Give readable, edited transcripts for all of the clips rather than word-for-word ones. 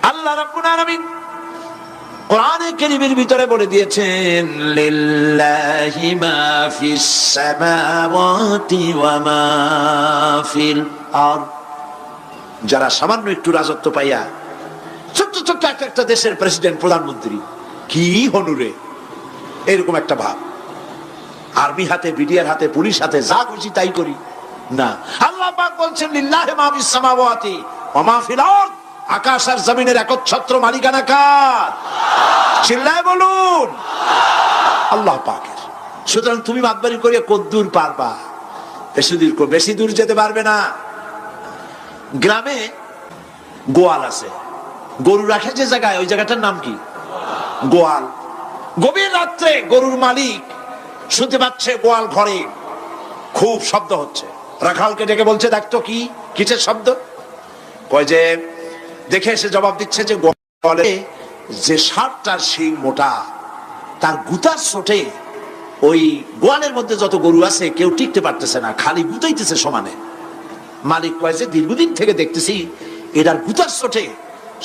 আল্লাহ রাব্বুল আলামিন কোরআনে কারীমের ভিতরে বলে দিয়েছেন, লিল্লাহি মা ফিস সামাওয়াতি ওয়া মা ফিল আরদ। যারা সামান্য একটু রাজত্ব পাইয়া ছোট্ট ছোট্ট একটা দেশের প্রেসিডেন্ট, প্রধানমন্ত্রী, কি হনুরে, এরকম একটা ভাব। আর্মি হাতে, বিডিআর হাতে, পুলিশ হাতে, যা খুশি তাই করি না। আল্লাহ পাক বলছেন, লিল্লাহি মা ফিস সামাওয়াতি ওয়া মা ফিল আরদ। আকাশ আর জমিনের একচ্ছত্র মালিকানা কার? চিল্লায় বলুন, আল্লাহ পাকের। সুতরাং তুমি মাতবারি করিয়া কদ্দূর পারবা? বেশি দূর যেতে পারবে না। গ্রামে গোয়াল আছে, গরু রাখে যে জায়গায়, ওই জায়গাটার নাম কি? গোয়াল। গভীর রাত্রে গরুর মালিক শুনতে পাচ্ছে গোয়াল ঘরে খুব শব্দ হচ্ছে। রাখালকে ডেকে বলছে, দেখতো কি কিসের শব্দ? কয় যে দেখে এসে জবাব দিচ্ছে যে গোয়ালে যে ষাটটার শিং মোটা, তার গুতার চোটে ওই গোয়ালের মধ্যে যত গরু আছে কেউ টিকতে পারতেছে না, খালি গুতাইতেছে সমানে। মালিক কয় যে দীর্ঘদিন থেকে দেখতেছি এটার গুতার চোটে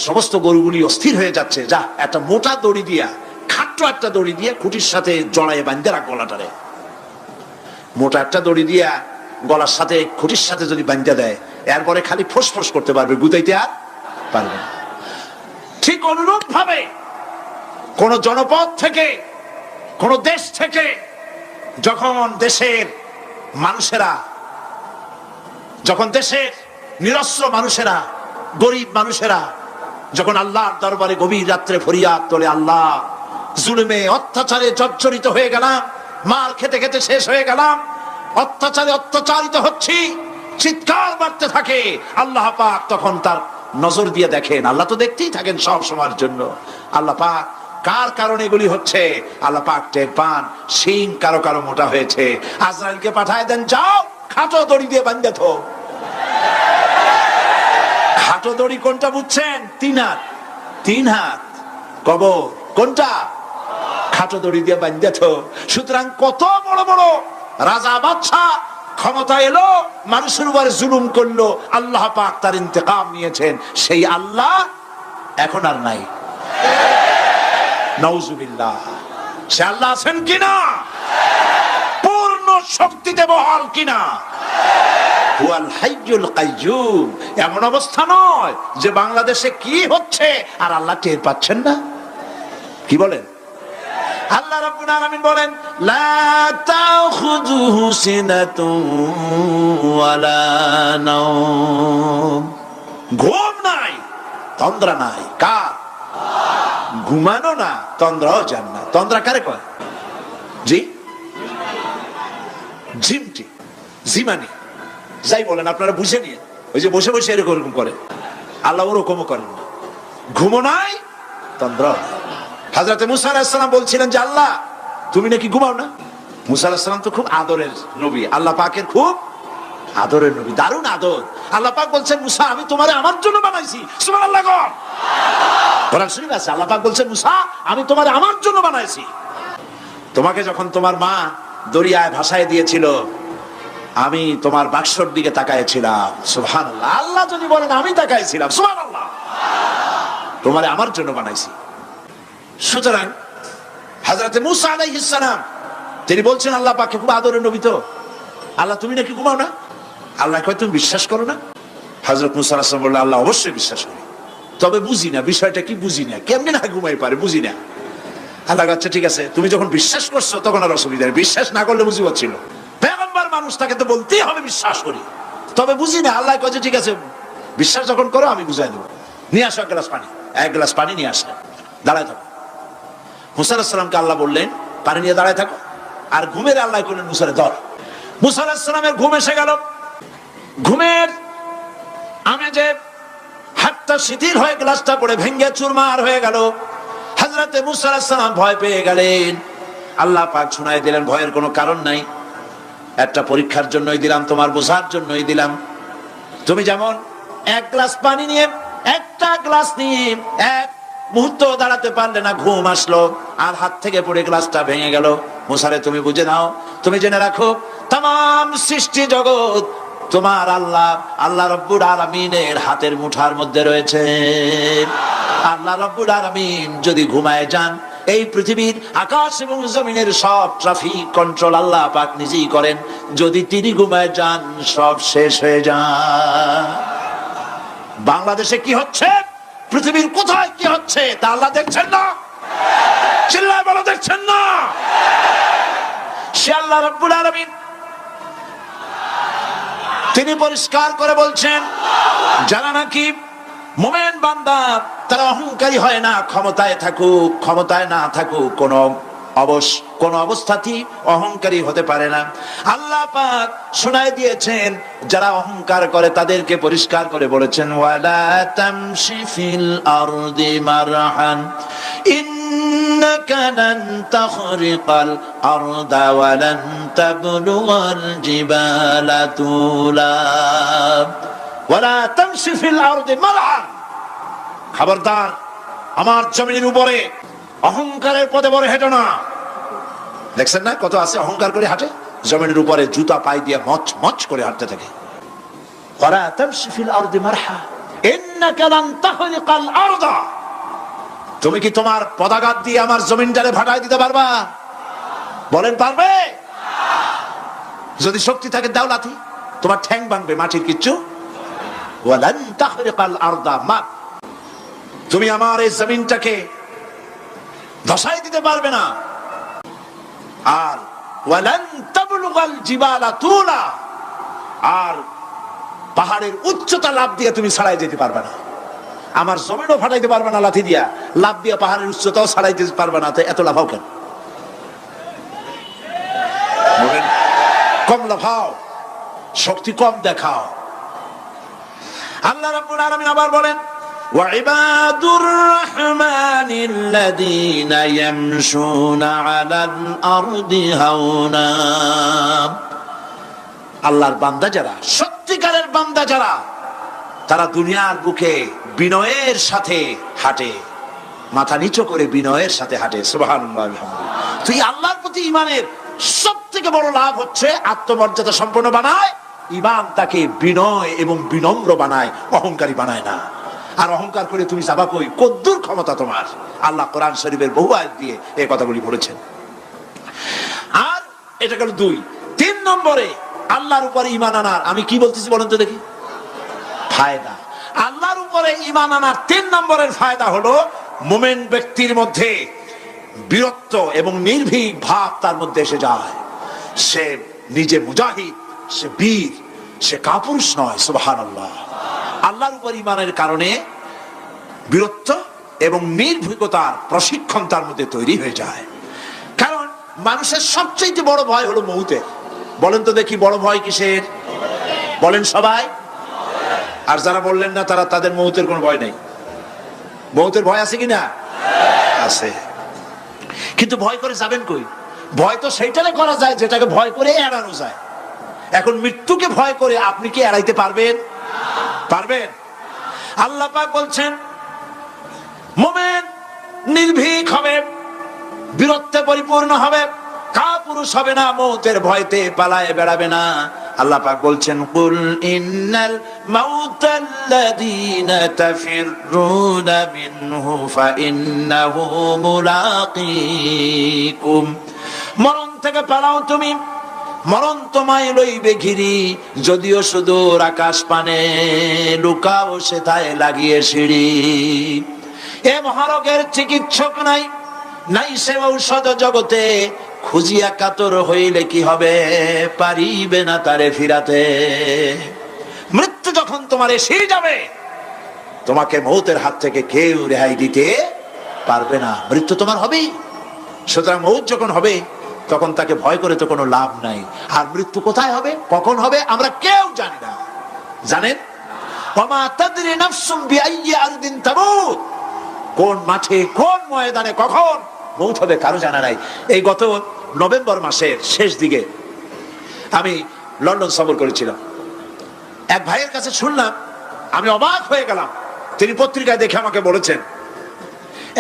সমস্ত গরুগুলি অস্থির হয়ে যাচ্ছে, যা একটা মোটা দড়ি দিয়া, খাট্ট একটা দড়ি দিয়া খুঁটির সাথে জড়ায় বাঁধতে রাখ গলাটারে। মোটা একটা দড়ি দিয়া গলার সাথে খুঁটির সাথে যদি বাঁধতে দেয়, এরপরে খালি ফোঁস করতে পারবে, গুতাইতে আর পারবে না। ঠিক অনুরূপ ভাবে কোন জনপদ থেকে, কোন দেশ থেকে যখন দেশের মানুষেরা, যখন দেশের নিরস্ত্র মানুষেরা, গরিব মানুষেরা যখন আল্লাহর দরবারে গভীর রাত্রে ফরিয়াদ তোলে, আল্লাহ জুলুমে অত্যাচারে জর্জরিত হয়ে গেলাম, মার খেতে খেতে শেষ হয়ে গেলাম, অত্যাচারে অত্যাচারিত হচ্ছি, চিৎকার মারতে থাকে, আল্লাহ পাক তখন তার নজর দিয়ে দেখেন। আল্লাহ তো দেখতেই থাকেন সব সময়ের জন্য। আল্লাহ পাক কার কারণে এগুলি হচ্ছে, আল্লাহ পাক টের পান। শিং কারো কারো মোটা হয়েছে, আজরাইলকে পাঠায় দেন, যাও খাটো দড়ি দিয়ে বাঁধে থো। খাটো দড়ি কোনটা বুঝছেন? 3 হাত। 3 হাত কবর কোনটা? খাটো দড়ি দিয়ে বাঁধে থো। সুতরাং কত বড় বড় রাজা বাদশা ক্ষমতা এলো, মানুষের উপরে জুলুম করলো, আল্লাহ পাক তার ইন্তেকাম নিয়েছেন। সেই আল্লাহ এখন আর নাই, নাউজুবিল্লাহ। সে আল্লাহ আছেন কিনা? পূর্ণ শক্তিতে বহাল কিনা? হুয়াল হাইয়ুল কাইয়্যুম। এমন অবস্থা নয় যে বাংলাদেশে কি হচ্ছে আর আল্লাহ টের পাচ্ছেন না। কি বলেন? আল্লাহ রাব্বুল আলামিন বলেন, লা তাখুযুহু সিনাতুন ওয়ালা নাওম। ঘুম নাই, তন্দ্রা নাই। কার? ঘুমানো না, তন্দ্রাও যান না। তন্দ্রা কারে কয়? জি, জিমটি, জিমানি, যাই বলেন আপনারা বুঝে নিয়ে। ওই যে বসে বসে এরকম করে, আল্লাহ ওরকমও করেন না। ঘুমো নাই, তন্দ্রা। হযরতে মুসা আলাইহিস সালাম বলছিলেন যে আল্লাহ তুমি নাকি ঘুমাও না। মুসা আলাইহিস সালাম তো খুব আদরের নবী, আল্লাহ পাকের খুব আদরের নবী, দারুণ আদর। আল্লাহ পাক বলছেন, মুসা আমি তোমারে আমার জন্য বানাইছি। সুবহানাল্লাহ। কোরআন শরীফ আছে, আল্লাহ পাক বলছেন, মুসা আমি তোমারে আমার জন্য বানাইছি। তোমাকে যখন তোমার মা দরিয়ায় ভাসায় দিয়েছিল, আমি তোমার বাক্সর দিকে তাকাইছিলাম। সুবহানাল্লাহ। আল্লাহ যদি বলেন আমি তাকাইছিলাম, সুবহানাল্লাহ। তোমারে আমার জন্য বানাইছি। সুতরাং হযরতে মুসা আলাইহিস সালাম তিনি বলছেন আল্লাহ পাককে খুব আদরের নবী, তো আল্লাহ তুমি নাকি ঘুমাও না। আল্লাহ কয় তুমি বিশ্বাস করো না? হযরত মুসা আলাইহিস সালাম বললেন, আল্লাহ অবশ্যই বিশ্বাস করি, তবে বুঝি না বিষয়টা কি, বুঝি না কেমনে না ঘুমাই পারে, বুঝি না। আল্লাহ আচ্ছা ঠিক আছে, তুমি যখন বিশ্বাস করছো তখন আর অসুবিধা নেই, বিশ্বাস না করলে মুসিবত ছিল। পয়গম্বর মানুষ, তাকে তো বলতেই হবে বিশ্বাস করি, তবে বুঝি না। আল্লাহ কয় ঠিক আছে, বিশ্বাস যখন করো আমি বুঝাই দেবো। নিয়ে আসো এক গ্লাস পানি। 1 গ্লাস পানি নিয়ে আসলেন, দাঁড়ায় থাকো। মুসা আলাইহিস সালামকে আল্লাহ বললেন পানি নিয়ে দাঁড়ায় থাকো। আর ঘুমের আল্লাহ করলেন মুসারে ধর। মুসা আলাইহিস সালামের ঘুম এসে গেল। ঘুমের আমেজে হাতটা শিথিল হয়ে গ্লাসটা পড়ে ভেঙে চুরমার হয়ে গেল। হযরতে মুসা আলাইহিস সালাম ভয় পেয়ে গেলেন। আল্লাহ পাক শুনাই দিলেন, ভয়ের কোনো কারণ নাই, একটা পরীক্ষার জন্যই দিলাম, তোমার বোঝার জন্যই দিলাম। তুমি যেমন 1 গ্লাস পানি নিয়ে, একটা গ্লাস নিয়ে 1 মুহূর্ত দাঁড়াতে পারলে না, ঘুম আসলো আর হাত থেকে পড়ে গ্লাসটা ভেঙে গেল। মুসারে তুমি বুঝে নাও, তুমি জেনে রাখো, তাম সৃষ্টি জগৎ তোমার আল্লাহ রাব্বুল আলামিনের হাতের মুঠার মধ্যে রয়েছে। আল্লাহ রাব্বুল আলামিন যদি ঘুমায় যান, এই পৃথিবীর আকাশ এবং জমিনের সব ট্রাফিক কন্ট্রোল আল্লাহ পাক নিজেই করেন। যদি তিনি ঘুমায় যান, সব শেষ হয়ে যায়। বাংলাদেশে কি হচ্ছে, পৃথিবীর কোথায় কি হচ্ছে, তা আল্লাহ দেখছেন না? চিল্লায় বলো, দেখছেন না? সে আল্লাহ রাব্বুল আলামিন তিনি পরিষ্কার করে বলছেন, যারা নাকি মুমিন বান্দা তারা অহংকারী হয় না, ক্ষমতায় থাকুক ক্ষমতায় না থাকুক, কোন অবস্থাতেই অহংকারী হতে পারে না। আল্লাহ পাক শোনায় দিয়েছেন, যারা অহংকার করে তাদেরকে পরিষ্কার করে বলেছেন, ওয়ালা তামশি ফিল আরদি মারহান ইন্নাকা লান তাখরিকাল আরদা ওয়া লান তাবলুগাল জিবালা তুলা ওয়ালা তামশি ফিল আরদি মারহান। খবরদার, আমার জমিনের উপরে অহংকারের পথে বড় হেঁটো না। দেখছেন না কত আছে অহংকার করে হাঁটে, জমিনের উপরে জুতা পাই দিয়ে মচ মচ করে হাঁটতে থাকে। ওয়ালা তামশি ফিল আরদি মারহা ইন্নাকা লান তাখরিকাল আরদা। তুমি কি তোমার পদাঘাত দিয়ে আমার জমিনটারে ভাটায় দিতে পারবা? বলেন, পারবে? যদি শক্তি থাকে দাও লাথি, তোমার ঠ্যাং ভাঙবে, মাটির কিচ্ছু। ওয়ালান তাখরিকাল আরদা মা, তুমি আমার এই জমিনটাকে ধসাই দিতে পারবে না। আর ওয়ালান তাবলুগাল জিবালা তুলা, আর পাহাড়ের উচ্চতা লাফ দিয়ে তুমি ছাড়াই যেতে পারবে না। আমার জমিনও ফাটাইতে পারবে না লাথি দিয়া, লাফ দিয়া পাহাড়ের উচ্চতাও ছাড়াই দিতে পারবে না। তো এত লাফাও কেন? কম লাফাও, শক্তি কম দেখাও। আল্লাহ রাব্বুল আলামিন আবার বলেন, وعباد الرحمن الذين يمشون على الأرض هونا। আল্লাহর বান্দা যারা, সত্যিকারের বান্দা যারা, তারা দুনিয়ার বুকে বিনয়ের সাথে হাঁটে, মাথা নিচু করে বিনয়ের সাথে হাঁটে। সুবহানাল্লাহ, আলহামদুলিল্লাহ। তুই আল্লাহর প্রতি ঈমানের সবথেকে বড় লাভ হচ্ছে আত্মমর্যাদা সম্পন্ন বানায়। ঈমান তাকে বিনয় এবং বিনম্র বানায়, অহংকারী বানায় না। আর অহংকার করে তুমি যাবা কই? কদ্দুর ক্ষমতা তোমার? আল্লাহ কোরআন শরীফের বহু আয়াত দিয়ে এই কথাগুলি বলেছেন। আর এটা গেল 2। 3 নম্বরে আল্লাহর উপরে ঈমান আনার, আমি কি বলতেছি বলেন তো দেখি, ফায়দা। আল্লাহর উপরে ঈমান আনার 3 নম্বরের ফায়দা হলো, মুমিন ব্যক্তির মধ্যে বীরত্ব এবং নির্ভীক ভাব তার মধ্যে এসে যায়। সে নিজে মুজাহিদ, সে বীর, সে কাপুরুষ নয়। সুবহানাল্লাহ। আল্লাহর উপর ঈমানের কারণে বীরত্ব এবং নির্ভীকতার প্রশিক্ষণ তার মধ্যে তৈরি হয়ে যায়। কারণ মানুষের সবচেয়ে বড় ভয় হলো মউতের। বলেন তো দেখি, বড় ভয় কিসের? বলেন সবাই। আর যারা বললেন না, তাদের মউতের কোনো ভয় নেই। মউতের ভয় আছে কিনা? আছে। কিন্তু ভয় করে যাবেন কই? ভয় তো সেইটারে করা যায় যেটাকে ভয় করে এড়ানো যায়। এখন মৃত্যুকে ভয় করে আপনি কি এড়াইতে পারবেন? পারবেন? আল্লাহ পাক বলছেন, মুমিন নির্ভীক হবে, বীরত্বে পরিপূর্ণ হবে, কাপুরুষ হবে না, মউতের ভয়তে পালায়ে বেড়াবে না। আল্লাহ পাক বলছেন, কুল ইন্নাল মাউতাল্লাযীনা তাফিররুনা মিনহু ফাইন্নাহু মুলাকীকুম। মরণ থেকে পালাও তুমি, মরণ তোমায় লইবে ঘিরি, যদিও সুদূর আকাশ পানে, লুকাও সেথায় লাগিয়ে সিঁড়ি। এ মহারোগের চিকিৎসক নাই, নাই সে ঔষধ জগতে, খুঁজিয়া কাতর হইলে কি হবে, পারিবে না তারে ফিরাতে। মৃত্যু যখন তোমার এসে যাবে, তোমাকে মউতের হাত থেকে কেউ রেহাই দিতে পারবে না। মৃত্যু তোমার হবেই। সুতরাং মউত যখন হবে, তখন তাকে ভয় করে তো কোনো লাভ নাই। আর মৃত্যু কোথায় হবে, কখন হবে, আমরা কেউ জানি না। জানেন? ওমা তাদরি নাফসুম বিআইয়ি আরদিন তামুত। কোন মাঠে, কোন ময়দানে কখন মউত হবে কারো জানা নাই। এই গত নভেম্বর মাসের শেষ দিকে আমি লন্ডন সফর করেছিলাম। এক ভাইয়ের কাছে শুনলাম, আমি অবাক হয়ে গেলাম। তিনি পত্রিকায় দেখে আমাকে বলেছেন,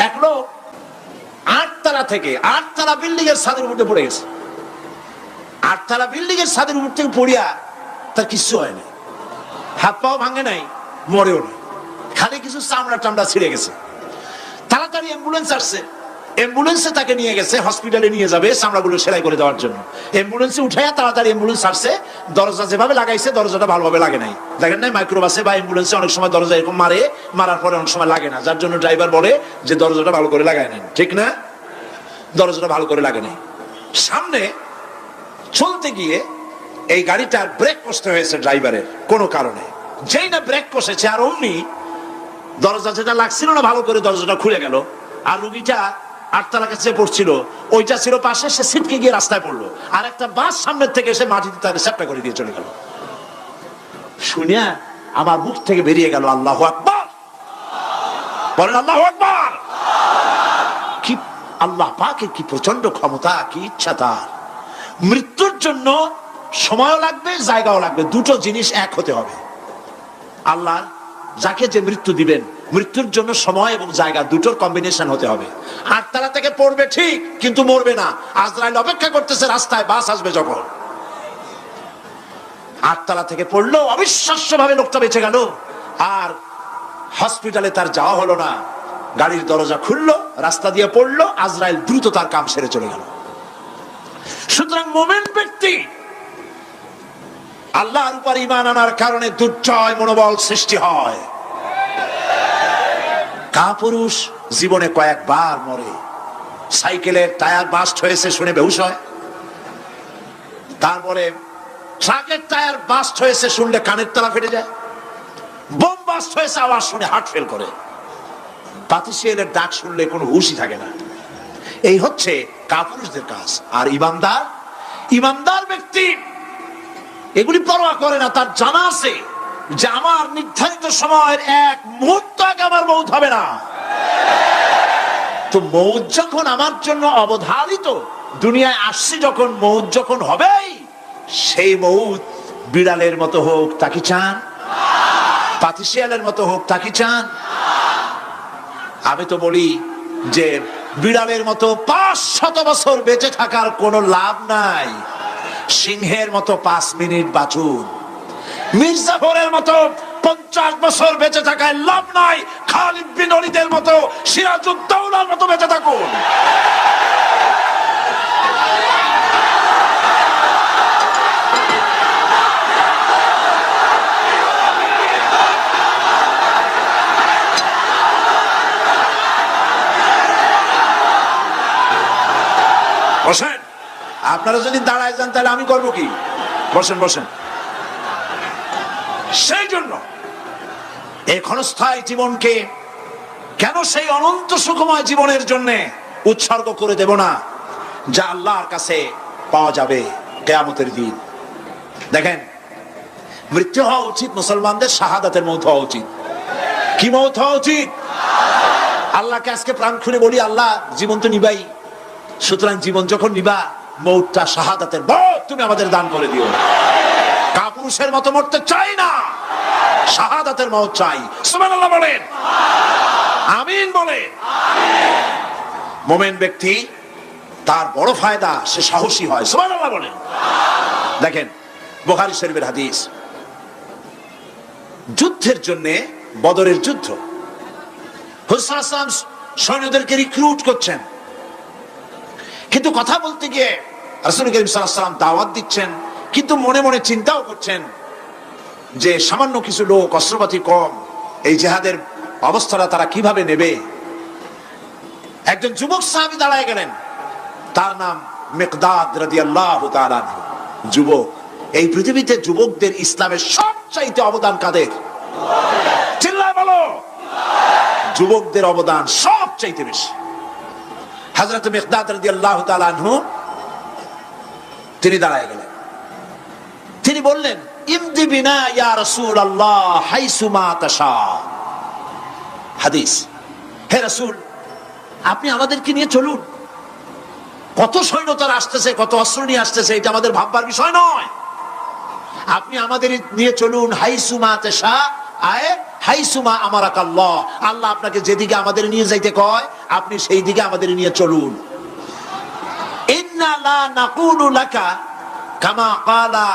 এক লোক 8 তালা বিল্ডিং এর ছাদের উপরে পড়ে গেছে। 8 তালা বিল্ডিং এর ছাদের উপর থেকে পড়িয়া তার কিছু হয় না, হাত পাও ভাঙে নাই, মরেও না, খালি কিছু চামড়া টামড়া ছিঁড়ে গেছে। তাড়াতাড়ি অ্যাম্বুলেন্স আসছে, অ্যাম্বুলেন্সে তাকে নিয়ে গেছে, হসপিটালে নিয়ে যাবে চামড়াগুলো সেলাই করে দেওয়ার জন্য। অ্যাম্বুলেন্সে উঠাইয়া তাড়াতাড়ি অ্যাম্বুলেন্স আসছে, দরজা যেভাবে লাগাইছে দরজাটা ভালোভাবে লাগে নাই। দেখেন নাই মাইক্রোবাসে বা অ্যাম্বুলেন্সে অনেক সময় দরজা এরকম মারার পরে অনেক সময় লাগে না, যার জন্য ড্রাইভার বলে যে দরজাটা ভালো করে লাগায় নেন, ঠিক না? দরজাটা ভালো করে লাগে নাই। সামনে চলতে গিয়ে এই গাড়িটার ব্রেক কষতে হয়েছে ড্রাইভারের কোনো কারণে। যেই না ব্রেক কষেছে আর অমনি দরজা যেটা লাগছিল না ভালো করে দরজাটা খুলে গেল, আর রুগীটা আটতলা কাছে পড়ছিল, ওইটা ছিল পাশে, সে ছিটকে গিয়ে রাস্তায় পড়লো, আর একটা বাস সামনের থেকে এসে মাটিতে তাকে চ্যাপ্টা করে দিয়ে চলে গেল। শুনিয়া আমার মুখ থেকে বেরিয়ে গেল আল্লাহু আকবার। বলেন আল্লাহু আকবার। কি আল্লাহ পাকের কি প্রচন্ড ক্ষমতা, কি ইচ্ছা তার। মৃত্যুর জন্য সময়ও লাগবে, জায়গাও লাগবে, দুটো জিনিস এক হতে হবে। আল্লাহ যাকে যে মৃত্যু দিবেন, মৃত্যুর জন্য সময় এবং জায়গা দুটোর কম্বিনেশন হতে হবে। আটতলা থেকে পড়বে ঠিক, কিন্তু মরবে না। আজরাইল অপেক্ষা করতেছে রাস্তায়, বাস আসবে যখন। আটতলা থেকে পড়লো, অবিশ্বাস্য ভাবে লোকটা বেঁচে গেল, আর হসপিটালে তার যাওয়া হলো না। গাড়ির দরজা খুললো, রাস্তা দিয়ে পড়লো, আজরাইল দ্রুত তার কাম সেরে চলে গেল। সুতরাং মুমিন ব্যক্তি আল্লাহর উপর ঈমান আনার কারণে দুর্জয় মনোবল সৃষ্টি হয়। কাপুরুষ জীবনে কয়েকবার মরে, সাইকেলের টায়ার বাস্ট হয়েছে শুনে বেহুশ হয়, তারপরে ট্রাকের টায়ার বাস্ট হয়েছে শুনলে কানের তলা ফেটে যায়, বোম বাস্ট হয়েছে আওয়াজ শুনে হার্ট ফেল করে, পাতিশিয়ালের ডাক শুনলে কোনো হুঁশই থাকে না। এই হচ্ছে কাপুরুষদের কাজ। আর ইমানদার ব্যক্তি এগুলি পরোয়া করে না। তার জানা আছে যে আমার নির্ধারিত সময়ের এক মুহূর্ত আগে আমার মৌত হবে না। তো মৌত যখন আমার জন্য অবধারিত, দুনিয়ায় আসছি যখন, মৌত যখন হবেই, সেই মৌত বিড়ালের মতো হোক তা কি চান? পাতিশিয়ালের মতো হোক তা কি চান? আমি তো বলি যে বিড়ালের মতো 500 বছর বেঁচে থাকার কোনো লাভ নাই। সিংহের মতো 5 মিনিট বাঁচুন। মির্জাফরের মতো 50 বছর বেঁচে থাকায় লাভ নাই। খালিদ বিন ওলীদের মতো, সিরাজউদ্দৌলার মতো বেঁচে থাকুন। বসেন, আপনারা যদি দাঁড়ায় যান তাহলে আমি করবো কি? বসেন বসেন। সেই জন্য এই ক্ষণস্থায়ী জীবনকে কেন সেই অনন্ত সুখময় জীবনের জন্য উৎসর্গ করে দেব না, যা আল্লাহর কাছে পাওয়া যাবে কিয়ামতের দিন। দেখেন, মৃত্যু হওয়া উচিত মুসলমানদের, শাহাদাতের মৌত হওয়া উচিত। কি মৌত হওয়া উচিত? আল্লাহকে আজকে প্রাণ খুলে বলি, আল্লাহ জীবন তো নিবাই, সুতরাং জীবন যখন নিবা, মৌতটা শাহাদাতের মৌত তুমি আমাদের দান করে দিও। কাপুরুষের মতো মরতে চাই না, শাহাদাতের মৌত চাই। সুবহানাল্লাহ বলেন, আমিন বলেন। মুমিন ব্যক্তি তার বড় ফায়দা, সে সাহসী হয়। সুবহানাল্লাহ বলেন। দেখেন বুখারী শরীফের হাদিস, যুদ্ধের জন্য, বদরের যুদ্ধ, হুজুর সাল্লাল্লাহু আলাইহি ওয়াসাল্লাম সৈন্যদেরকে রিক্রুট করছেন, কিন্তু কথা বলতে গিয়ে রাসূল করিম সাল্লাল্লাহু আলাইহি ওয়াসাল্লাম দাওয়াত দিচ্ছেন, কিন্তু মনে মনে চিন্তাও করছেন যে সামান্য কিছু লোক, অস্ত্রপাতি কম, এই জিহাদের অবস্থাটা তারা কিভাবে নেবে। একজন যুবক সাহাবী দাঁড়ায় গেলেন, তার নাম মিকদাদ রাদিয়াল্লাহু তাআলা আনহু। যুবক, এই পৃথিবীতে যুবকদের ইসলামের সবচাইতে অবদান কাদের? চিল্লায় বলো। যুবকদের অবদান সবচাইতে বেশি। হযরত মিকদাদ রাদিয়াল্লাহু তাআলা আনহু তিনি দাঁড়ায় গেলেন, তিনি বললেন, ইমদি বিনা ইয়া রাসূলুল্লাহ হাইসুমা তাশা। হাদিস, হে রাসূল, আপনি আমাদেরকে নিয়ে চলুন। কত সৈন্য তারা আসতেছে, কত অস্ত্র নিয়ে আসতেছে, এটা আমাদের ভাববার বিষয় নয়। আপনি আমাদের নিয়ে চলুন, হাইসুমা তাশা, আয়ে হাইসুমা আমারাকাল্লাহ, আল্লাহ আপনাকে যেদিকে আমাদের নিয়ে যাইতে কয় আপনি সেই দিকে আমাদের নিয়ে চলুন। ইন্না লা নাকুলু লাকা কামা ক্বালা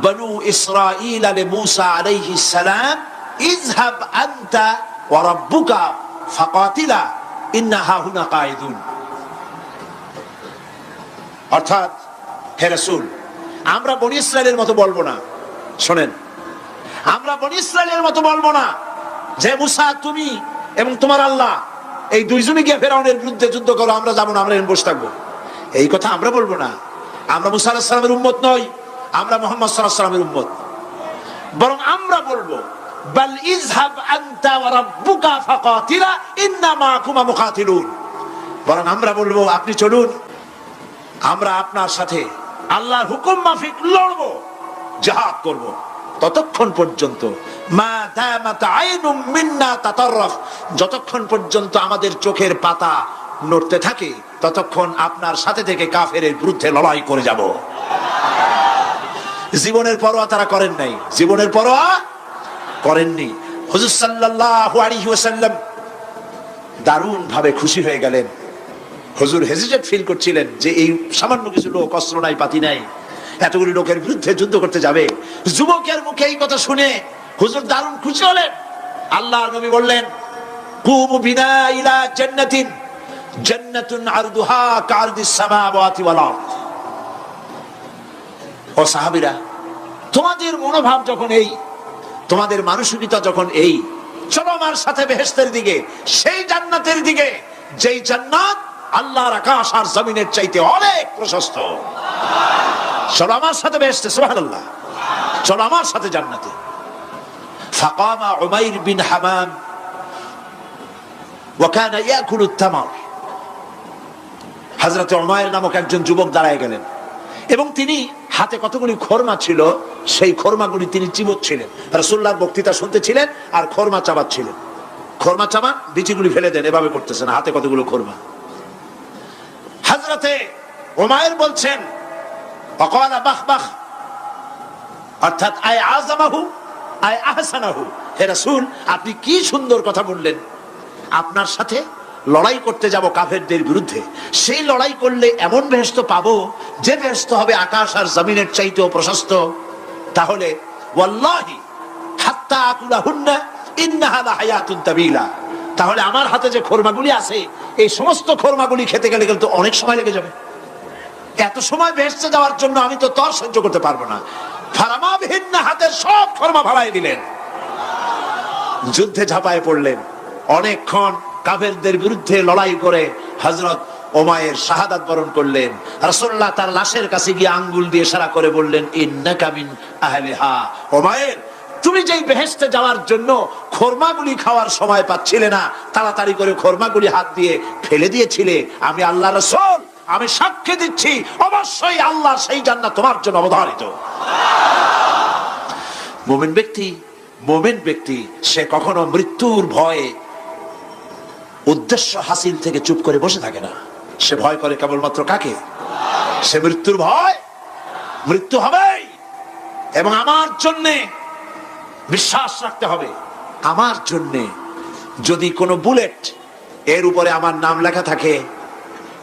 বনু ইসরাঈল লিমূসা আলাইহিস সালাম, ইযহাব আনতা ওয়া রাব্বুকা ফাকাতিলা ইন্না হাহুনা কায়িদুন। অর্থাৎ হে রাসূল, আমরা বনী ইসরাইলের মতো বলবো না। শোনেন, আমরা বনী ইসরাইলের মতো বলবো না যে মুসা তুমি এবং তোমার আল্লাহ এই দুইজনে গিয়ে ফেরাউনের বিরুদ্ধে যুদ্ধ করো, আমরা যাবো না, আমরা এখানে বসে থাকবো। এই কথা আমরা বলবো না। আমরা মুসা আলাইহিস সালামের উম্মত নই, আমরা মুহাম্মদ সাল্লাল্লাহু আলাইহি ওয়াসাল্লামের উম্মত। বরং আমরা বলবো বাল ইযহাব আনতা ওয়া রাব্বুকা ফাকাতিলা ইন্না মাআকুমা মুকাতিলুন। বরং আমরা বলবো আপনি চলুন, আমরা আপনার সাথে আল্লাহর হুকুম মাফিক লড়বো, জিহাদ করব। ততক্ষণ পর্যন্ত মা দামাত আইনুম মিন্না তাতাররাফ, যতক্ষণ পর্যন্ত আমাদের চোখের পাতা নড়তে থাকে ততক্ষণ আপনার সাথে থেকে কাফেরের বিরুদ্ধে লড়াই করে যাব। জীবনের পরোয়া তারা করেন নাই, জীবনের পরোয়া করেননি। হুজুর সাল্লাল্লাহু আলাইহি ওয়াসাল্লাম দারুণ ভাবে খুশি হয়ে গেলেন। হুজুর হেজিটেট ফিল করছিলেন যে এই সামান্য কিছু লোক, অস্ত্র নাই, পাতি নাই, এতগুলি লোকের বিরুদ্ধে যুদ্ধ করতে যাবে। যুবকের মুখে এই কথা শুনে হুজুর দারুণ খুশি হলেন। আল্লাহর নবী বললেন কুমু বিনা ইলা জান্নাতিন জান্নাতুন আরদুহা কারদিস সামাওয়াতি ওয়াল আরদ। ও সাহাবীরা, তোমাদের মনোভাব যখন এই, তোমাদের মানসিকতা যখন এই, চলো আমার সাথে বেহেশতের দিকে, সেই জান্নাতের দিকে যেই জান্নাত আল্লাহর আকাশ আর জমিনের চাইতে অনেক প্রশস্ত। চলো আমার সাথে বেহেশতে, সুবহানাল্লাহ, চলো আমার সাথে জান্নাতে। ফাকামা উমাইর বিন হামাম ওয়া কানা ইয়াকুলু তামার। হযরত উমাইর নামক একজন যুবক দাঁড়ায় গেলেন এবং তিনি হাতে কতগুলি খরমা ছিল, সেই খরমাগুলি তিনি চিবোচ্ছিলেন। রাসূলুল্লাহর বক্তৃতা শুনতেছিলেন আর খরমা চাবাচ্ছিলেন। খরমা চাবান, বিচিগুলি ফেলে দেন, এভাবে করতেছেন, হাতে কতগুলো খরমা। হযরতে উমাইর বলছেন ওয়াকালা বাহ বাহ, অর্থাৎ আই আযামাহু আই আহসানাহু। হে রাসূল, আপনি কি সুন্দর কথা বললেন। আপনার সাথে লড়াই করতে যাব কাফেরদের বিরুদ্ধে, সেই লড়াই করলে এমন বেহেশত পাবো যে বেহেশত হবে আকাশ আর জমিনের চাইতেও প্রশস্ত। তাহলে ওয়াল্লাহি হাত্তা আকুলাহুন্না ইন্নাহা লাহায়াতুন তাবিলা, তাহলে আমার হাতে যে খরমাগুলি আছে এই সমস্ত খরমাগুলি খেতে গেলে কিন্তু অনেক সময় লেগে যাবে। এত সময় বেহেশতে যাওয়ার জন্য আমি তো তর সহ্য করতে পারবো না। ফারামা বিহিন্না, হাতের সব খরমা ফালাই দিলেন, যুদ্ধে ঝাঁপায় পড়লেন। অনেকক্ষণ কাফেরদের বিরুদ্ধে লড়াই করে হযরত উমাইর শাহাদাত বরণ করলেন। রাসূলুল্লাহ তার লাশের কাছে গিয়ে আঙ্গুল দিয়ে ইশারা করে বললেন ইন্নাকা মিন আহলিহা। উমাইর, তুমি যেই বেহেশতে যাওয়ার জন্য খরমাগুলি খাওয়ার সময় পাচ্ছিলে না, তাড়াতাড়ি করে খরমাগুলি হাত দিয়ে ফেলে দিয়েছিলে, আমি আল্লাহর রাসূল, আমি সাক্ষ্য দিচ্ছি অবশ্যই আল্লাহ সেই জান্নাত তোমার জন্য অবধারিত। মুমিন ব্যক্তি সে কখনো মৃত্যুর ভয়ে উদ্দেশ্য হাসিল থেকে চুপ করে বসে থাকে না। সে ভয় করে কেবলমাত্র কাকে? সে মৃত্যুর ভয়, মৃত্যু হবেই এবং আমার জন্যে বিশ্বাস রাখতে হবে। আমার জন্যে যদি কোনো বুলেট এর উপরে আমার নাম লেখা থাকে,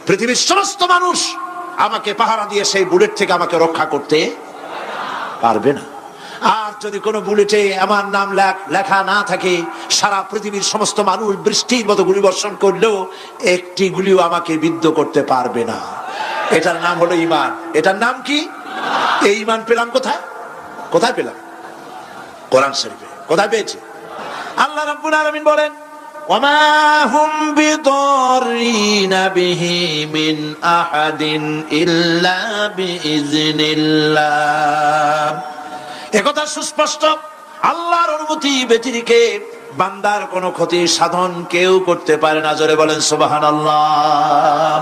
পৃথিবীর সমস্ত মানুষ আমাকে পাহারা দিয়ে সেই বুলেট থেকে আমাকে রক্ষা করতে পারবে না। আর যদি কোনো বুলেটে আমার নাম লেখা না থাকে, সারা পৃথিবীর সমস্ত মানুষ বৃষ্টির মতো গুলি বর্ষণ করলেও একটি গুলিও আমাকে বিদ্ধ করতে পারবে না। এটার নাম হলো ঈমান। এটার নাম কি? এই ঈমান পেলাম কোথায়? কোথায় পেলাম? কোরআন শরীফে। কোথায় পেয়েছি? আল্লাহ রাব্বুল আলামিন বলেন ওয়ামা হুম বিদাররিনা বিহি মিন আহাদিন ইল্লা বিইজনিল্লাহ। একথা সুস্পষ্ট, আল্লাহর অনুমতি ব্যতিরেকে বান্দার কোনো ক্ষতি সাধন কেউ করতে পারে না। জোরে বলেন সুবহানাল্লাহ।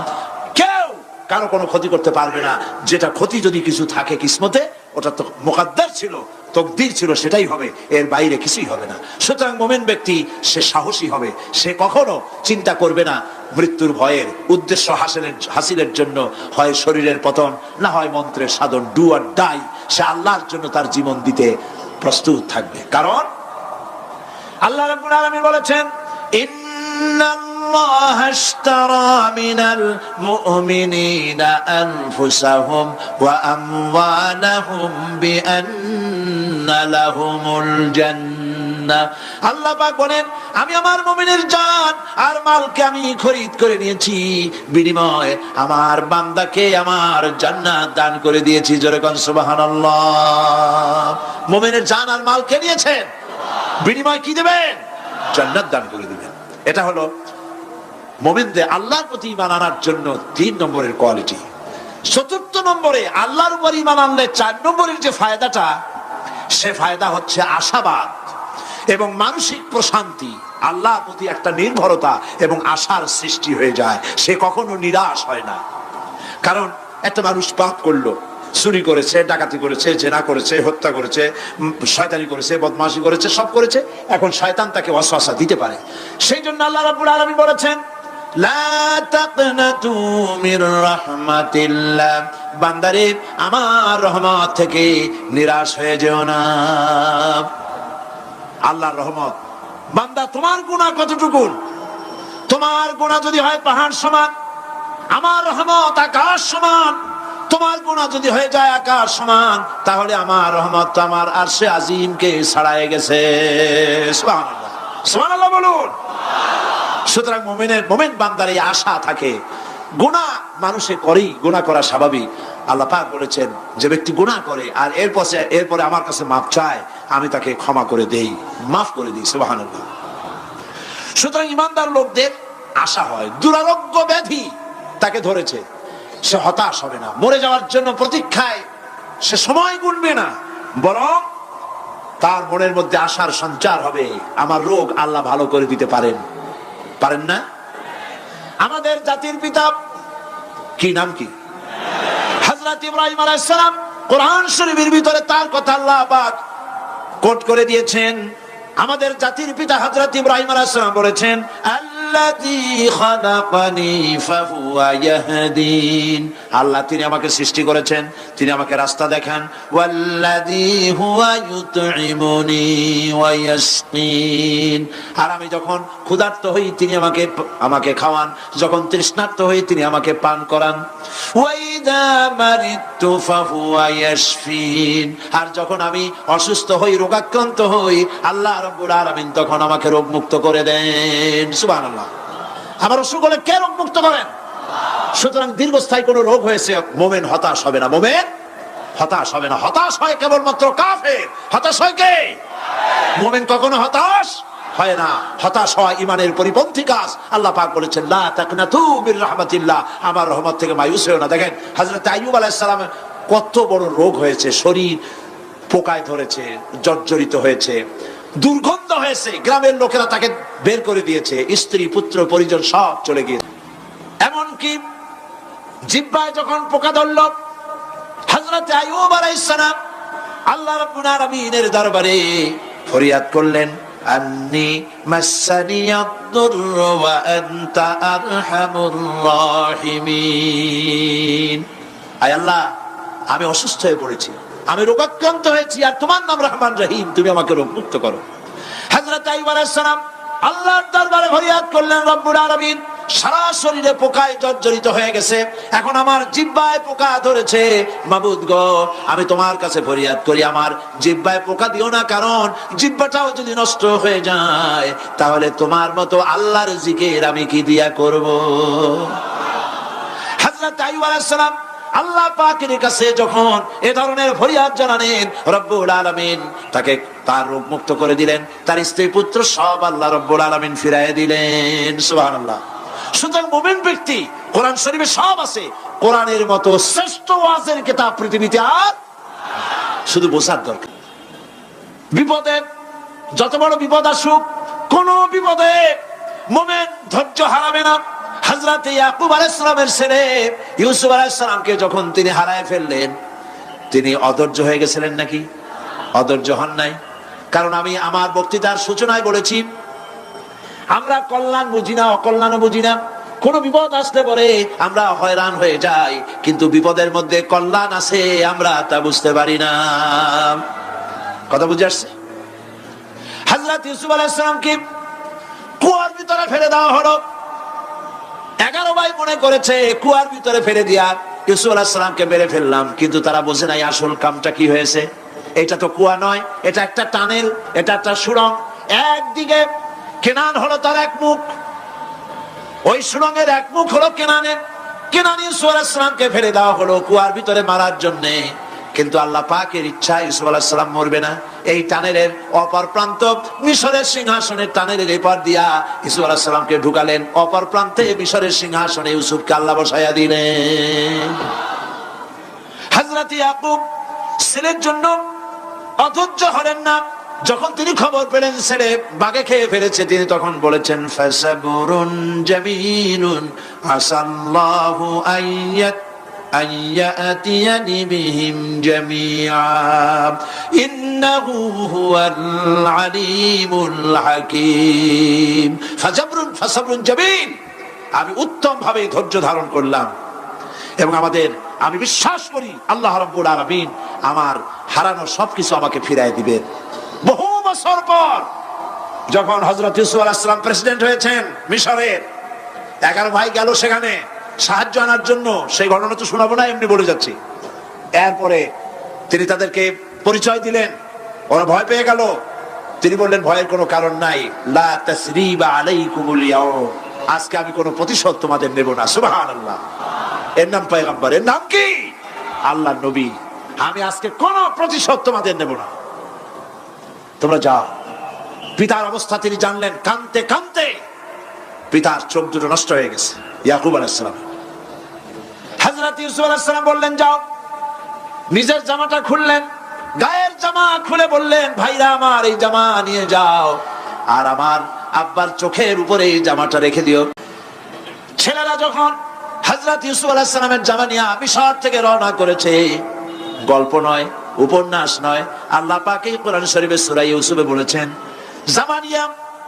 কেউ কারো কোনো ক্ষতি করতে পারবে না। যেটা ক্ষতি যদি কিছু থাকে কিসমতে, ওটা তো মুকদ্দার ছিল, তকদির ছিল, সেটাই হবে, এর বাইরে কিছুই হবে না। সুতরাং মুমিন ব্যক্তি সে সাহসী হবে, সে কখনো চিন্তা করবে না মৃত্যুর ভয়ের। উদ্দেশ্য হাসিলের জন্য হয় শরীরের পতন, না হয় মন্ত্রের সাধন, ডু অর ডাই, সে আল্লাহর জন্য তার জীবন দিতে প্রস্তুত থাকবে। কারণ আল্লাহ রাব্বুল আলামিন বলেছেন ইন্নাল্লাহা আশতারা মিনাল মুমিনিনা আনফুসাহুম ওয়া আমওয়ালাহুম বিআন্না লাহুমুল জান্নাহ। আল্লাহ পাক বলেন আমি আমার মুমিনের জান আর মালকে আমি খরিদ করে নিয়েছি, বিনিময়ে আমার বান্দাকে আমার জান্নাত দান করে দিয়েছি। জোরে কোন সুবহানাল্লাহ। মুমিনের জান আর মালকে নিয়েছেন, বিনিময় কি দেবেন? জান্নাত দান করে দিবেন। এটা হলো মুমিনদের আল্লাহর প্রতি ঈমান আনার জন্য 3 নম্বরের কোয়ালিটি। 4th নম্বরে আল্লাহর উপর ঈমান আনলে 4 নম্বরের যে ফায়দাটা, সে ফায়দা হচ্ছে আশাবাদ এবং মানসিক প্রশান্তি। আল্লাহর প্রতি একটা নির্ভরতা এবং আশার সৃষ্টি হয়ে যায়, সে কখনো নিরাশ হয় না। কারণ একটা মানুষ পাপ করলো, চুরি করেছে, ডাকাতি করেছে, জেনা করেছে, হত্যা করেছে, শয়তানি করেছে, বদমাশি করেছে, সব করেছে। এখন শয়তান তাকে ওয়াসওয়াসা দিতে পারে। সেই জন্য আল্লাহ রাব্বুল আলামিন বলেছেন, লা তাকনাতু মির রাহমাতিল্লাহ, বান্দারে আমার রহমত থেকে নিরাশ হয়ে যেও না। আল্লাহর রহমত, বান্দা তোমার গুনাহ কতটুকু? তোমার গুনাহ যদি হয় পাহাড় সমান, আমার রহমত আকাশ সমান। তোমার গুনাহ যদি হয়ে যায় আকাশ সমান, তাহলে আমার রহমত তো আমার আরশে আজিমকে ছাড়াই গেছে। সুবহানাল্লাহ, সুবহানাল্লাহ বলুন। সুতরাং মুমিন বান্দার এই আশা থাকে। গুনাহ মানুষে করেই, গুনাহ করা স্বাভাবিক। আল্লাহ পাক বলেছেন, যে ব্যক্তি গুনাহ করে আর এরপরে আমার কাছে মাফ চায়, আমি তাকে ক্ষমা করে দেই, মাফ করে দিই। সুবহানাল্লাহ। সুতরাং ইমানদার লোকদের আশা হয়, দুরারোগ্য ব্যাধি তাকে ধরেছে, সে হতাশ হবে না, মরে যাওয়ার জন্য প্রতীক্ষায় সে সময় গুনবে না, বরং তার মনের মধ্যে আশার সঞ্চার হবে, আমার রোগ আল্লাহ ভালো করে দিতে পারেন না? আমাদের জাতির পিতা কি নাম কি? হযরত ইব্রাহিম আলাইহিস সালাম। কোরআন শরীফের ভিতরে তার কথা আল্লাহ পাক কোট করে দিয়েছেন। আমাদের জাতির পিতা হযরত ইব্রাহিম আলাইহিস সালাম বলেছেন, আল্লাযী খালাকানি ফাহুয়া ইয়াহদিন। আল্লাহ তিনি আমাকে সৃষ্টি করেছেন, তিনি আমাকে রাস্তা দেখান। ওয়াল্লাযী হুয়া ইউতঈমুনি ওয়া ইয়াসকিন। আর আমি যখন ক্ষুধার্ত হই তিনি আমাকে খাওয়ান, যখন তৃষ্ণার্ত হই তিনি আমাকে পান করান। ওয়া ইযা মারিতু ফাহুয়া ইয়াশফিন। আর যখন আমি অসুস্থ হই, রোগাক্রান্ত হই, আল্লাহ রাব্বুল আলামিন তখন আমাকে রোগ মুক্ত করে দেন। সুবহানাল্লাহ। আমার অসুখ হলে কে রোগ মুক্ত করেন? সুতরাং দীর্ঘস্থায়ী কোন রোগ হয়েছে, মুমিন হতাশ হবে না। মুমিন হতাশ হবে না। হতাশ হয় কেবলমাত্র কাফের। হতাশ হয় কে? মুমিন কখনো হতাশ হয় না। হতাশ হয় ইমানের পরিপন্থী কাজ। আল্লাহ পাক বলেছেন, লা তাকনাতু মির রাহমাতিল্লাহ, আমার রহমত থেকে মায়ুস হয়ো না। দেখেন হযরত আইয়ুব আলাইহিস সালামের কত বড় রোগ হয়েছে, শরীর পোকায় ধরেছে, জর্জরিত হয়েছে, দুর্গন্ধ হয়েছে, গ্রামের লোকেরা তাকে বের করে দিয়েছে, স্ত্রী পুত্র পরিজন সব চলে গিয়েছে। এমনকি জিহ্বায় যখন পোকা ধরল, হযরত আইয়ুব আলাইহিস সালাম আল্লাহ রাব্বুল আলামিনের দরবারে ফরিয়াদ করলেন, আন্নী মাসসানিয়াদ-দুররু ওয়া আনতা আরহামুর রাহিমিন। আয় আল্লাহ, আমি অসুস্থ হয়ে পড়েছি, আমি রোগাক্রান্ত হয়েছি, আর তোমার নাম রহমান রহিম, তুমি আমাকে রোগ মুক্ত করো। হযরত আইয়ুব আলাইহিস সালাম আল্লাহর দরবারে ফরিয়াদ করলেন, রব্বুল আলামিন সারা শরীরে পোকায় জর্জরিত হয়ে গেছে, এখন আমার জিহ্বায় পোকা ধরেছে, মাবুদ গো আমি তোমার কাছে ফরিয়াদ করি, আমার জিহ্বায় পোকা দিও না, কারণ জিহ্বাটাও যদি নষ্ট হয়ে যায় তাহলে তোমার মতো আল্লাহর জিকির আমি কি দিয়া করব। হযরত আইয়ুব আলাইহিস সালাম আল্লাহ পাকের কাছে যখন এ ধরনের ফরিয়াদ জানালেন, রব্বুল আলামিন তাকে তার রোগ মুক্ত করে দিলেন, তার স্ত্রী পুত্র সব আল্লাহ রব্বুল আলামিন ফিরাইয়া দিলেন। সুবহানাল্লাহ। সুতরাং মুমিন ব্যক্তি, কোরআন শরীফে সব আছে, কোরআনের মতো শ্রেষ্ঠ ওয়াজের কিতাব পৃথিবীতে আর শুধু বোঝার দরকার। বিপদে যত বড় বিপদ আসুক, কোন বিপদে মুমিন ধৈর্য হারাবে না। হযরত ইয়াকুব আলাইহিস সালামের ছেলে ইউসুফ আলাইহিস সালামকে যখন তিনি হারায় ফেললেন, তিনি অধৈর্য হয়ে গেছিলেন নাকি? অধৈর্য হন নাই। কারণ আমি আমার বক্তৃতার সূচনায় বলেছি, আমরা কল্যাণ বুঝি না, অকল্যাণও বুঝি না। কোন বিপদ আসলে পরে আমরা হয়রান হয়ে যাই, কিন্তু বিপদের মধ্যে কল্যাণ আছে আমরা তা বুঝতে পারি না। কথা বুঝে আসছে? হযরত ইউসুফ আলাইহিস সালামকে কুয়ার ভিতরে ফেলে দেওয়া হলো। 11 ভাই মনে করেছে কুয়ার ভিতরে ফেলে দিয়া ইউসুফ আলাইহিস সালামকে মেরে ফেললাম, কিন্তু তারা বোঝে নাই আসল কামটা কি হয়েছে। এটা তো কুয়া নয়, এটা একটা টানেল, এটা একটা সুড়ঙ্গ। একদিকে কেনান হলো তার এক মুখ, ওই সুড়ঙ্গের এক মুখ হলো কেনানে। কেনান ইউসুফ আলাইহিস সালামকে ফেলে দেওয়া হলো কুয়ার ভিতরে মারার জন্য, কিন্তু আল্লাহ পাকের ইচ্ছা ইউসুফ আলাইহিস সালাম মরবে না। এই টানেলের অপর প্রান্ত মিশরের সিংহাসনের টানেলের এপার দিয়া ইউসুফ আলাইহিস সালামকে ঢুকালেন, অপর প্রান্তে মিশরের সিংহাসনে ইউসুফকে আল্লাহ বসাইয়া দিলেন। হযরত ইয়াকুব ছেলের জন্য অধৈর্য হলেন না। যখন তিনি খবর পেলেন ছেলে বাঘে খেয়ে ফেলেছে, তিনি তখন বলেছেন ফাসাবুরুন জামিলুন আসাল্লাহু আইয়াতিয়ানি বিহিম জামিআ ইন্নাহু হুয়াল আলিমুল হাকীম। ফাসাবরুন জামিল, আমি উত্তম ভাবে ধৈর্য ধারণ করলাম এবং আমি বিশ্বাস করি আল্লাহ রাব্বুল আলামিন আমার হারানো সবকিছু আমাকে ফিরাই দিবেন। বহু বছর পর যখন হযরত ইউসুফ আলাইহিস সালাম প্রেসিডেন্ট হয়েছেন মিশরের, 11 ভাই গেল সেখানে সাহায্য আনার জন্য। সেই ঘটনা তো শোনাবো না, এমনি বলে যাচ্ছি। এরপরে তিনি তাদেরকে পরিচয় দিলেন, ওরা ভয় পেয়ে গেল। তিনি বললেন ভয়ের কোনো কারণ নাই, লা তাসরিবা আলাইকুমুল ইয়াউম, আজকে আমি কোনো প্রতিশোধ তোমাদের নেব না। সুবহানাল্লাহ। এর নাম পয়গম্বর, এর নাম কি? আল্লাহর নবী। আমি আজকে কোনো প্রতিশোধ তোমাদের নেব না, তোমরা যাও। পিতার অবস্থা তিনি জানলেন, কাঁদতে কাঁদতে পিতার চোখ দুটো নষ্ট হয়ে গেছে। ইয়াকুব আলাইহিস সালাম, হযরত ইউসুফ আলাইহিস সালাম বললেন যাও। নিজের জামাটা খুললেন, গায়ের জামা খুলে বললেন ভাইরা আমার এই জামা নিয়ে যাও, আর আমার আব্বার চোখের উপরে এই জামাটা রেখে দিও। ছেলেরা যখন হযরত ইউসুফ আলাইহিস সালামের জামা নিয়ে মিশর থেকে রওনা করেছে, গল্প নয়, উপন্যাস নয়, আল্লাহ পাক এই কোরআন শরীফে সূরা ইউসুফে বলেছেন জামা নিয়ে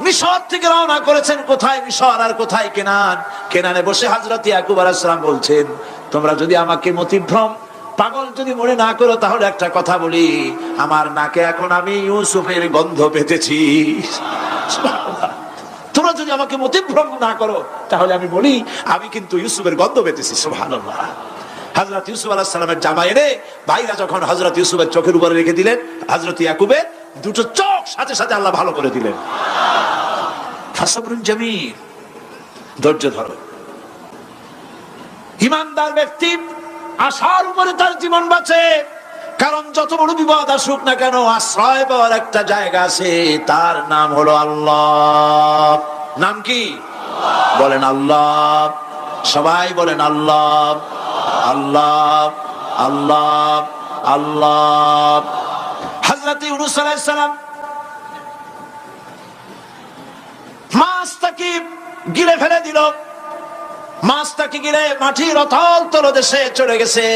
মিশর থেকে রওনা করেছেন। কোথায় মিশর আর কোথায় কেনান? কেনানে বসে হযরত ইয়াকুব আলাইহিস সালাম বলছেন তোমরা যদি আমাকে মতিভ্রম পাগল যদি মনে না করো তাহলে একটা কথা বলি, আমার নাকে এখন আমি ইউসুফের গন্ধ পেতেছি। তোমরা যদি আমাকে মতিভ্রম না করো তাহলে আমি বলি আমি কিন্তু ইউসুফের গন্ধ পেতেছি। সুবহানাল্লাহ। হযরত ইউসুফ আলাইহিস সালামের জামা এনে ভাইরা যখন হযরত ইউসুফের চোখের উপরে রেখে দিলেন, হযরত ইয়াকুবের দুটো চোখ সাথে সাথে আল্লাহ ভালো করে দিলেন। ফাসাবরুন জামিল, ধৈর্য ধরো। ঈমানদার ব্যক্তি আশার উপরে তার জীবন বাঁচে, কারণ যত বড় বিপদ আসুক না কেন আশ্রয় পাওয়ার একটা জায়গা আছে, তার নাম হলো আল্লাহ। নাম কি? বলেন আল্লাহ। সবাই বলেন আল্লাহ আল্লাহ আল্লাহ আল্লাহ। হযরত ইউনূস আলাইহিস সালাম মাছটাকে গিলে ফেলে দিল, মাছটাকে গিলে মাটির অতল তলদেশে চলে গেছে।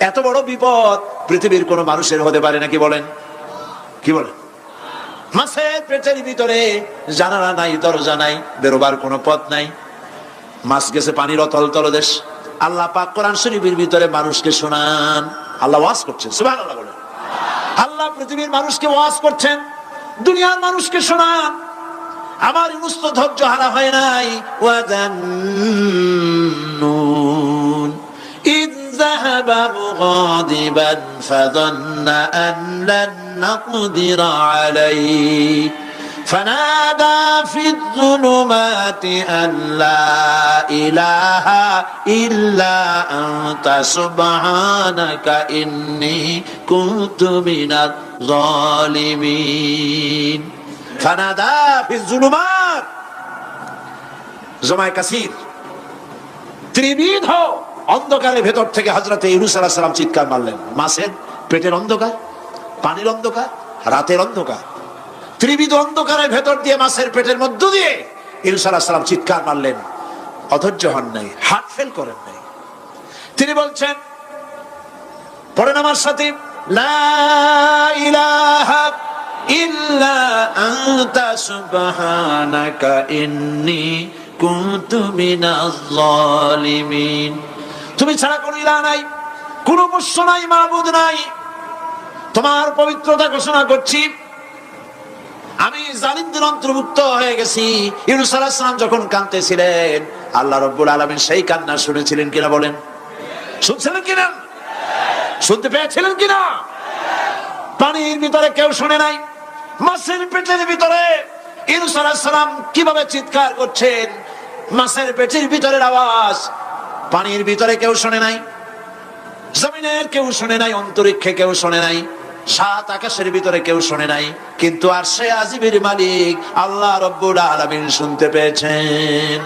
এত বড় বিপদ পৃথিবীর কোন মানুষের হতে পারে নাকি? বলেন কি বলেন? মাছের পেটের ভিতরে জানালা নাই, দরজা নাই, বেরোবার কোনো পথ নাই, মাছ গেছে পানির অতল তলদেশ। আল্লাহ পাক কোরআন শরীফের ভিতরে মানুষকে শোনান, আল্লাহ ওয়াজ করছেন। সুবহানাল্লাহ বলেন। আল্লাহ পৃথিবীর মানুষকে ওয়াজ করছেন, দুনিয়ার মানুষকে শোনান। আমার ইউনূস তো ধৈর্য হারা হয় নাই। ওয়াযান্নুন ইয যাহাবা মুগাদিবান ফাযান্না আন লান নাকদিরা আলাইহি فنادى في الظلمات أن لا إله إلا أنت سبحانك إني كنت من الظالمين ফানাদা ফিজ যুলুমাত, জমায়ে কাসীর, ত্রিবিধ অন্ধকারের ভেতর থেকে হযরত ইউনূস আলাইহিস সালাম চিৎকার মারলেন। মাছের পেটের অন্ধকার, পানির অন্ধকার, রাতের অন্ধকার, ত্রিবিধ অন্ধকারের ভেতর দিয়ে মাছের পেটের মধ্য দিয়ে ইউনূস আলাইহিস সালাম চিৎকার মারলেন। অধৈর্য হন নাই, হার্ট ফেল করেন নাই। তিনি বলছেন, পড়েন আমার সাথে, লা ইলাহা ইল্লা আনতা সুবহানাকা ইন্নী কুনতু মিনাজ জালিমিন। তুমি ছাড়া কোনো ইলাহ নাই, কোনো পোষ্য নাই, মাবুদ নাই। তোমার পবিত্রতা ঘোষণা করছি, আমি জালিমদের অন্তর্ভুক্ত হয়ে গেছি। ইউনূস আলাইহিস সালাম যখন কাঁদতেছিলেন, আল্লাহ রাব্বুল আলামিন সেই কান্না শুনেছিলেন কিনা? বলেন, শুনছিলেন কিনা? শুনতে পেয়েছিলেন কিনা? পানির ভিতরে কেউ শুনে নাই, মাছের পেটের ভিতরে ইউনূস আলাইহিস সালাম কিভাবে চিৎকার করছেন মাছের পেটের ভিতরের আওয়াজ পানির ভিতরে কেউ শোনে নাই, জমিনের কেউ শোনে নাই, অন্তরিক্ষে কেউ শোনে নাই, সাত আকাশের ভিতরে কেউ শোনে নাই, কিন্তু আরশে আজিমের মালিক আল্লাহ রব্বুল আলামিন শুনতে পেয়েছেন।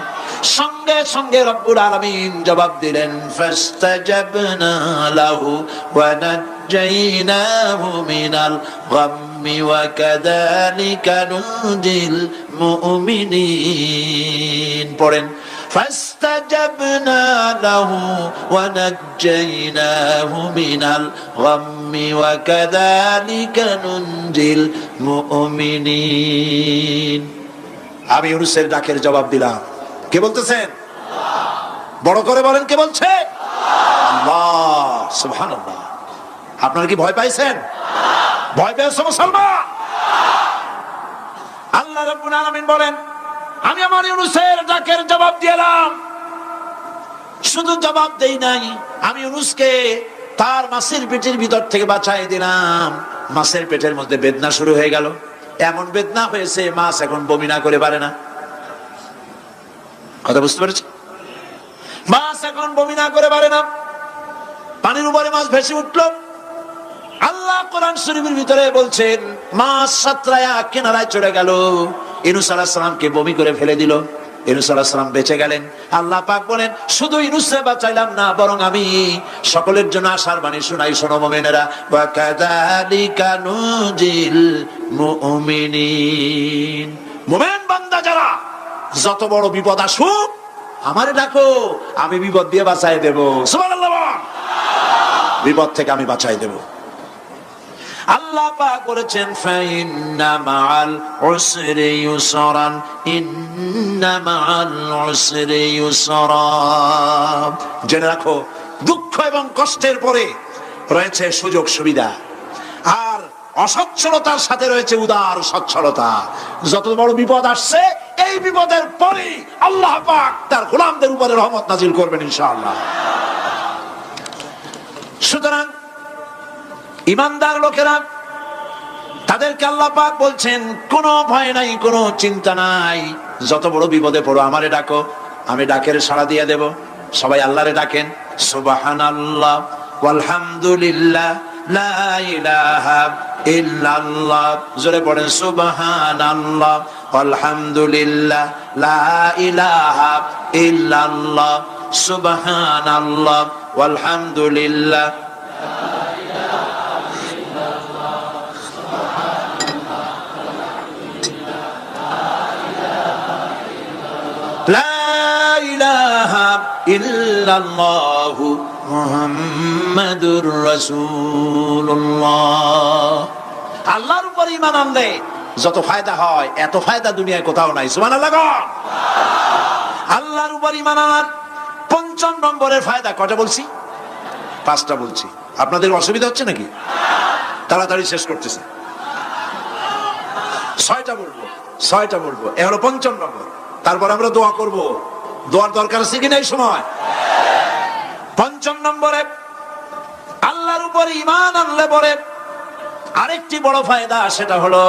সঙ্গে সঙ্গে রব্বুল আলামিন জবাব দিলেন, ফাস্তাজাবনা লাহু ওয়া নাজ্জাইনাহু মিনাল গাম্মি ওয়া কাযালিকা নুনজিল মুমিনিন। পড়েন, فاستجبنا له ونجيناه من الغم وكذلك ننجي المؤمنين। আমি ইউনূসের ডাকের জবাব দিলাম। কে বলতেছেন? বড় করে বলেন, কে বলছে? আল্লাহ। সুবহানাল্লাহ। আপনারা কি ভয় পাইছেন? ভয় পেয়েছো মুসলমান? আল্লাহ রাব্বুল আলামিন বলেন, আমি আমার ইউনূসের ডাকের জবাব দিলাম। শুধু জবাব দেই নাই, আমি ইউনূসকে তার মাছের পেটের ভিতর থেকে বাঁচাই দিলাম। মাছের পেটের মধ্যে বেদনা শুরু হয়ে গেল, এমন বেদনা হয়েছে মাছ এখন বমি না করে পারে না। কথা বুঝতে পেরেছি? মাছ এখন বমি না করে পারে না, পানির উপরে মাছ ভেসে উঠলো। আল্লাহ কোরআন শরীফের ভিতরে বলছেন, মাছ সাতরায়া কিনারায় চলে গেল, ইউনূস আলাইহিস সালামকে বমি করে ফেলে দিল। ইউনূস আলাইহিস সালাম বেঁচে গেলেন। আল্লাহ পাক বলেন, শুধু ইউনূসকে বাঁচাইলাম না, বরং আমি সকলের জন্য আশার বাণী শোনাই, শোনো মুমিনেরা, ওয়া কাযালিকা নুজিল মুমিনিন। মুমিন বান্দা যারা, যত বড় বিপদ আসুক আমারে ডাকো, আমি বিপদ দিয়ে বাঁচাই দেব। সুবহানাল্লাহ। বিপদ থেকে আমি বাঁচাই দেব। আল্লাহ পাক বলেছেন, ফাইন্না মাআল উসরি ইউসরান, ইন্না মাআল উসরি ইউসরা। জেনে রাখো, দুঃখ এবং কষ্টের পরে রয়েছে সুযোগ সুবিধা, আর অসচ্ছলতার সাথে রয়েছে উদার সচ্ছলতা। যত বড় বিপদ আসছে, এই বিপদের পরে আল্লাহ পাক তার গোলামদের উপরে রহমত নাজিল করবেন ইনশাআল্লাহ। সুতরাং ইমানদার লোকেরা, তাদেরকে আল্লাহ পাক বলছেন, কোনো ভয় নাই, কোনো চিন্তা নাই, যত বড় বিপদে পড়ো আমারে ডাকো, আমি ডাকের সাড়া দিয়ে দেব। সবাই আল্লাহরে ডাকেন, সুবহানাল্লাহ ওয়ালহামদুলিল্লাহ লা ইলাহা ইল্লাল্লাহ। জোরে পড়েন, সুবহানাল্লাহ ওয়ালহামদুলিল্লাহ লা ইলাহা ইল্লাল্লাহ, সুবহানাল্লাহ ওয়ালহামদুলিল্লাহ লা ইলাহা ইল্লাল্লাহু মুহাম্মাদুর রাসূলুল্লাহ। আল্লাহর উপর ঈমান আনলে যত ফায়দা হয়, এত ফায়দা দুনিয়ায় কোথাও নাই। সুবহানাল্লাহ। আল্লাহর উপর ঈমান আনার ৫ম নম্বরের ফায়দা কয়টা বলছি? 5টা বলছি। আপনাদের অসুবিধা হচ্ছে নাকি? তাড়াতাড়ি শেষ করতেছে। 6টা বলবো। এ হলো ৫ম নম্বর। তারপর আমরা দোয়া করব। দোয়ার দরকার আছে কিনা এই সময়? ৫ম নম্বরে আল্লাহর উপর ঈমান আনলে পরে আরেকটি বড় ফায়দা, সেটা হলো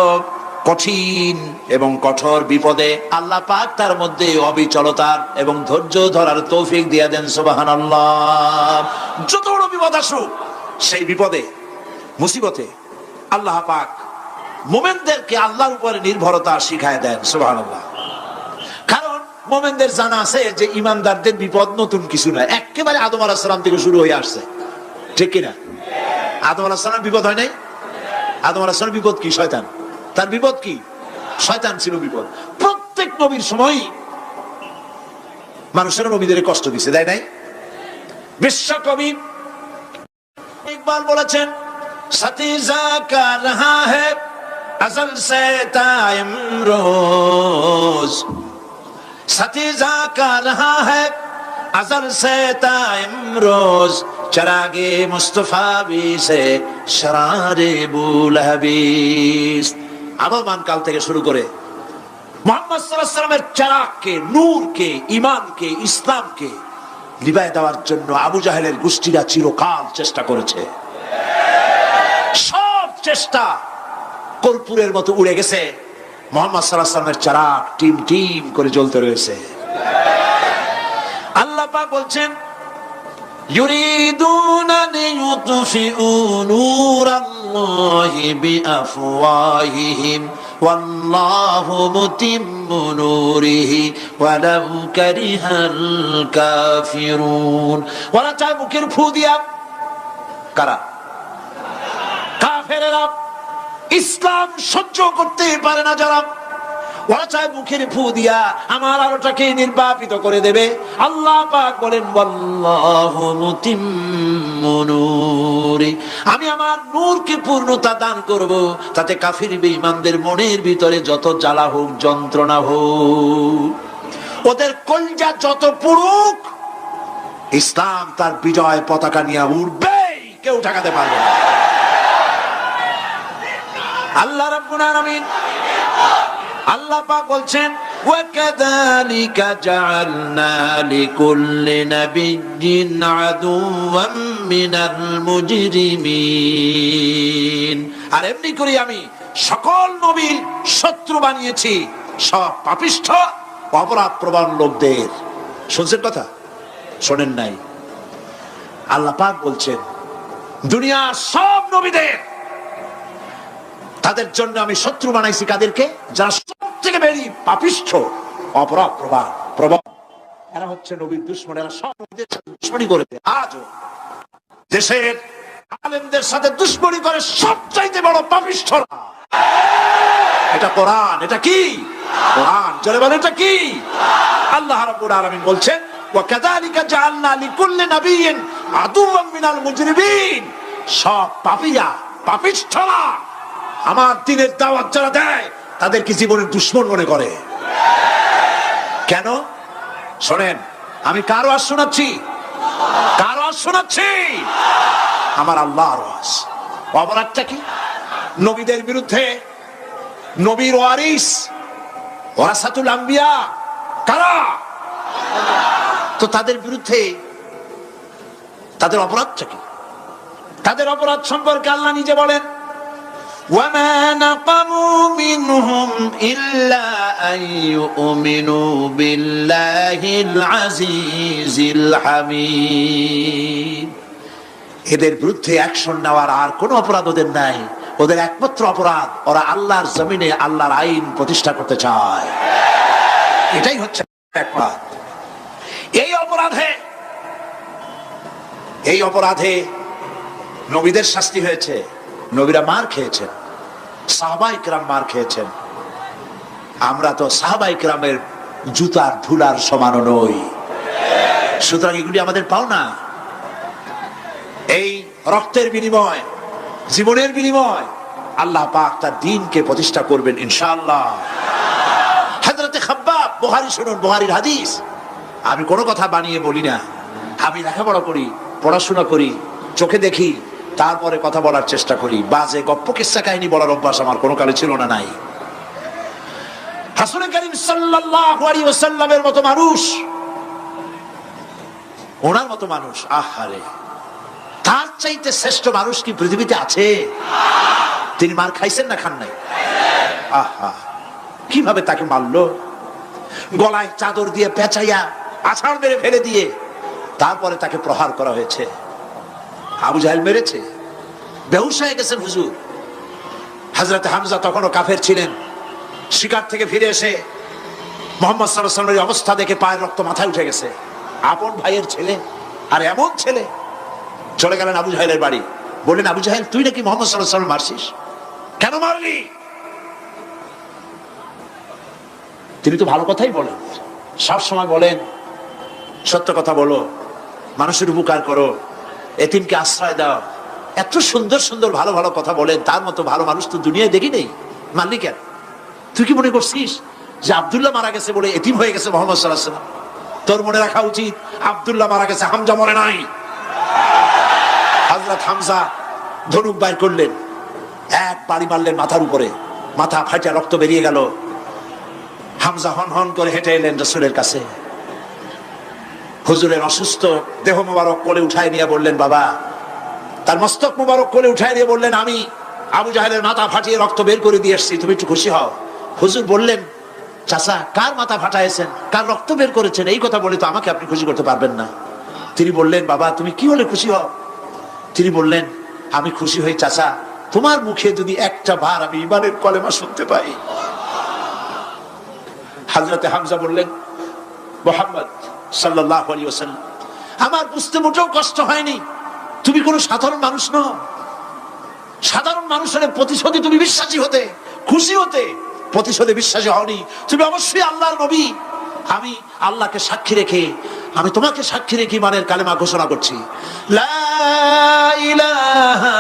কঠিন এবং কঠোর বিপদে আল্লাহ পাক তার মধ্যে অবিচলতার এবং ধৈর্য ধরার তৌফিক দিয়ে দেন। সুবহানাল্লাহ। যত বড় বিপদ আসুক, সেই বিপদে মুসিবতে আল্লাহ পাক মুমিনদেরকে আল্লাহর উপরে নির্ভরতা শিখায় দেন। সুবহানাল্লাহ। কারণ মুমিনদের জানা আছে যে ইমানদারদের বিপদ নতুন কিছু না, একেবারে আদম আলাইহিস সালাম থেকে শুরু হয়ে আসছে। ঠিক কিনা? আদম আলাইহিস সালাম বিপদ হয় নাই? আদম আলাইহিস সালাম বিপদ কি? শয়তান। তার বিপদ কি? শয়তান ছিল বিপদ। প্রত্যেক নবীর সময় মানুষের নবীদের কষ্ট দিছে, দেয় নাই? বিশ্বকবি ইকবাল বলেছেন, সাথী জাকা রহা হ্যায় अज़ल से ता इमरोज, साथी जाका रहा है अज़ल से ता इमरोज, चरागे मुस्तफा भी से शरारे बुलहबीस। আগমন কাল থেকে শুরু করে মুহাম্মদ সাল্লাল্লাহু আলাইহি ওয়াসাল্লামের চারাগকে, নূরকে, ঈমানকে, ইসলামকে নিভায় দেওয়ার জন্য আবু জাহেলের গোষ্ঠীরা চিরকাল চেষ্টা করেছে। সব চেষ্টা কর্পূরের মতো উড়ে গেছে, মুহাম্মদ সাল্লাল্লাহু আলাইহি ওয়াসাল্লামের চারাগ টিম টিম করে জ্বলতে রয়েছে। আল্লাহ পাক বলছেন ইউরিদুনা লিইউতফিউ নূরাল্লাহি বিআফওয়াহিহিম ওয়াল্লাহু মুতিম্মু নূরিহি ওয়ালাউ কারিহাল কাফিরুন। ওরা চায় মুখের ফু দিয়া, কারা? কাফেরেরা, ইসলাম সহ্য করতে পারে না যারা, ওরা চায় মুখের ফু দিয়া আমার আলোটাকে নির্বাপিত করে দেবে। আল্লাহ পাক বলেন ওয়াল্লাহু মুতিম্মু নূরি, আমি আমার নূরকে পূর্ণতা দান করব, তাতে কাফির বেঈমানদের মনের ভিতরে যত জ্বালা হোক, যন্ত্রণা হোক, ওদের কলজা যত পুরুক, ইসলাম তার বিজয় পতাকা নিয়ে উঠবে, কেউ ঠেকাতে পারবে না। আল্লাহ রাব্বুল আলামিন, আল্লাহ পাক বলছেন ওয়াকাযালিকা জাআলনা লিকুল্লি নাবিয়্যিন আদুওয়াম মিনাল মুজরিমিন, আর এমনি করে আমি সকল নবীর শত্রু বানিয়েছি সব পাপিষ্ঠ অপরাধ প্রবণ লোকদের। শুনছেন কথা? শোনেন নাই? আল্লাহ পাক বলছেন দুনিয়ার সব নবীদের, তাদের জন্য আমি শত্রু বানাইছি কাদেরকে? যারা সব থেকে বেশি পাপিষ্ঠ অপরাধ প্রবণ, এরা হচ্ছে নবীর দুশমন। এরা সব নবীদের সাথে দুশমনি করেছে। আজও দেশের আলেমদের সাথে দুশমনি করে সবচাইতে বড় পাপিষ্ঠরা। এটা কোরআন। এটা কি? কোরআন। জোরে বলেন এটা কি? আল্লাহ রাব্বুল আলামিন বলছেন ওয়াকাযালিকা জাআলনা লিকুল্লি নাবিয়্যিন আদুওয়াম মিনাল মুজরিমিন, সব পাপীরা, পাপিষ্ঠরা আমার দ্বীনের দাওয়াত যারা দেয় তাদেরকে জীবনের দুশমন মনে করে। কেন? শোনেন, আমি কার ওয়াজ শোনাচ্ছি? কার ওয়াজ শোনাচ্ছি? আমার আল্লাহর ওয়াজ। অপরাধটা কি? নবীদের বিরুদ্ধে, নবীর ওয়ারিস, ওয়ারাসাতুল আম্বিয়া কারা? তো তাদের বিরুদ্ধে তাদের অপরাধটা কি? তাদের অপরাধ সম্পর্কে আল্লাহ নিজে বলেন وَمَا نَقَمُوا مِنْهُمْ إِلَّا أَنْ يُؤْمِنُوا بِاللَّهِ الْعَزِيزِ الْحَمِيدِ। এদের বিরুদ্ধে অ্যাকশন নেওয়ার আর কোনো অপরাধ ওদের নাই। ওদের একমাত্র অপরাধ, ওরা আল্লাহর জমিনে আল্লাহর আইন প্রতিষ্ঠা করতে চায়। এটাই হচ্ছে একমাত্র। এই অপরাধে নবীদের শাস্তি হয়েছে। নবীরা মার খেয়েছেন, সাহাবায়ে কেরাম মার খেয়েছেন। আমরা তো সাহাবায়ে কেরামের জুতার ধুলার সমানও নই। সুতরাং এগুলি আমাদের পাওনা। এই রক্তের বিনিময়, জীবনের বিনিময় আল্লাহ পাক তার দ্বীনকে প্রতিষ্ঠা করবেন ইনশাআল্লাহ। হযরতে খাব্বাব, বুখারী শুনুন, বুখারীর হাদিস। আমি কোনো কথা বানিয়ে বলি না। আমি লেখাপড়া করি, পড়াশোনা করি, চোখে দেখি, তারপরে কথা বলার চেষ্টা করি। বাজে গপ্প কিস্সা কাহিনী বলার অভ্যাস আমার কোনো কালে ছিল না, নাই। রাসূল করিম সাল্লাল্লাহু আলাইহি ওয়াসাল্লামের মতো মানুষ, ওনার মতো মানুষ, আহারে, তার চাইতে শ্রেষ্ঠ মানুষ কি পৃথিবীতে আছে? তিনি মার খাইছেন না খান নাই? আহা, কিভাবে তাকে মারলো! গলায় চাদর দিয়ে পেঁচাইয়া আছাড় মেরে ফেলে দিয়ে তারপরে তাকে প্রহার করা হয়েছে। আবু জাহেল মেরেছে, বেহুশ হয়ে গেছেন হুজুর। হযরত হামজা তখনও কাফের ছিলেন। শিকার থেকে ফিরে এসে মুহাম্মদ সাল্লাল্লাহু আলাইহি ওয়াসাল্লামের অবস্থা দেখে পায়ের রক্ত মাথায় উঠে গেছে। আপন ভাইয়ের ছেলে, আর এমন ছেলে। চলে গেলেন আবু জাহেলের বাড়ি, বললেন আবু জাহেল, তুই নাকি মুহাম্মদ সাল্লাল্লাহু আলাইহি ওয়াসাল্লাম মারছিস, কেন মারলি? তিনি তো ভালো কথাই বলেন, সব সময় বলেন সত্য কথা বলো, মানুষের উপকার করো, এতিমকে আশ্রয় দাও। এত সুন্দর সুন্দর ভালো ভালো কথা বলেন, তার মতো ভালো মানুষ তো দুনিয়ায় দেখি নেই। মারলি কেন? তুই কি মনে করছিস যে আব্দুল্লাহ মারা গেছে বলে এতিম হয়ে গেছে মুহাম্মদ সাল্লাল্লাহু আলাইহি ওয়াসাল্লাম? তোর মনে রাখা উচিত আব্দুল্লাহ মারা গেছে, হামজা মরে নাই। হযরত হামজা ধনুক বাইর করলেন, এক বাড়ি মারলেন মাথার উপরে, মাথা ফাটা রক্ত বেরিয়ে গেল। হামজা হন হন করে হেঁটে এলেন রাসূলের কাছে। হুজুরের অসুস্থ দেহ মোবারক কোলে উঠায় নিয়ে বললেন, বাবা, তার মস্তক মোবারক কোলে উঠায় নিয়ে বললেন, আমি আবু জাহেলের মাথা ফাটিয়ে রক্ত বের করে দিয়ে এসেছি, তুমি একটু খুশি হও। হুজুর বললেন, চাচা কার মাথা ফাটাইছেন, কার রক্ত বের করেছেন, এই কথা বলে তো আমাকে আপনি খুশি করতে পারবেন না। তিনি বললেন, বাবা তুমি কি হলে খুশি হও? তিনি বললেন, আমি খুশি হই চাচা তোমার মুখে যদি একটা বার আমি ঈমানের কলেমা শুনতে পাই। হযরতে হামজা বললেন, মুহাম্মদ সাল্লাল্লাহু আলাইহি ওয়াসাল্লাম, আমার বুঝতে মোটেও কষ্ট হয়নি, তুমি কোনো সাধারণ মানুষ নও। সাধারণ মানুষের প্রতিশোধে তুমি বিশ্বাসী হতে, খুশি হতে, প্রতিশোধে বিশ্বাসী হওনি, তুমি অবশ্যই আল্লাহর নবী। আমি আল্লাহকে সাক্ষী রেখে, আমি তোমাকে সাক্ষী রেখে ঈমানের কালেমা ঘোষণা করছি, লা ইলাহা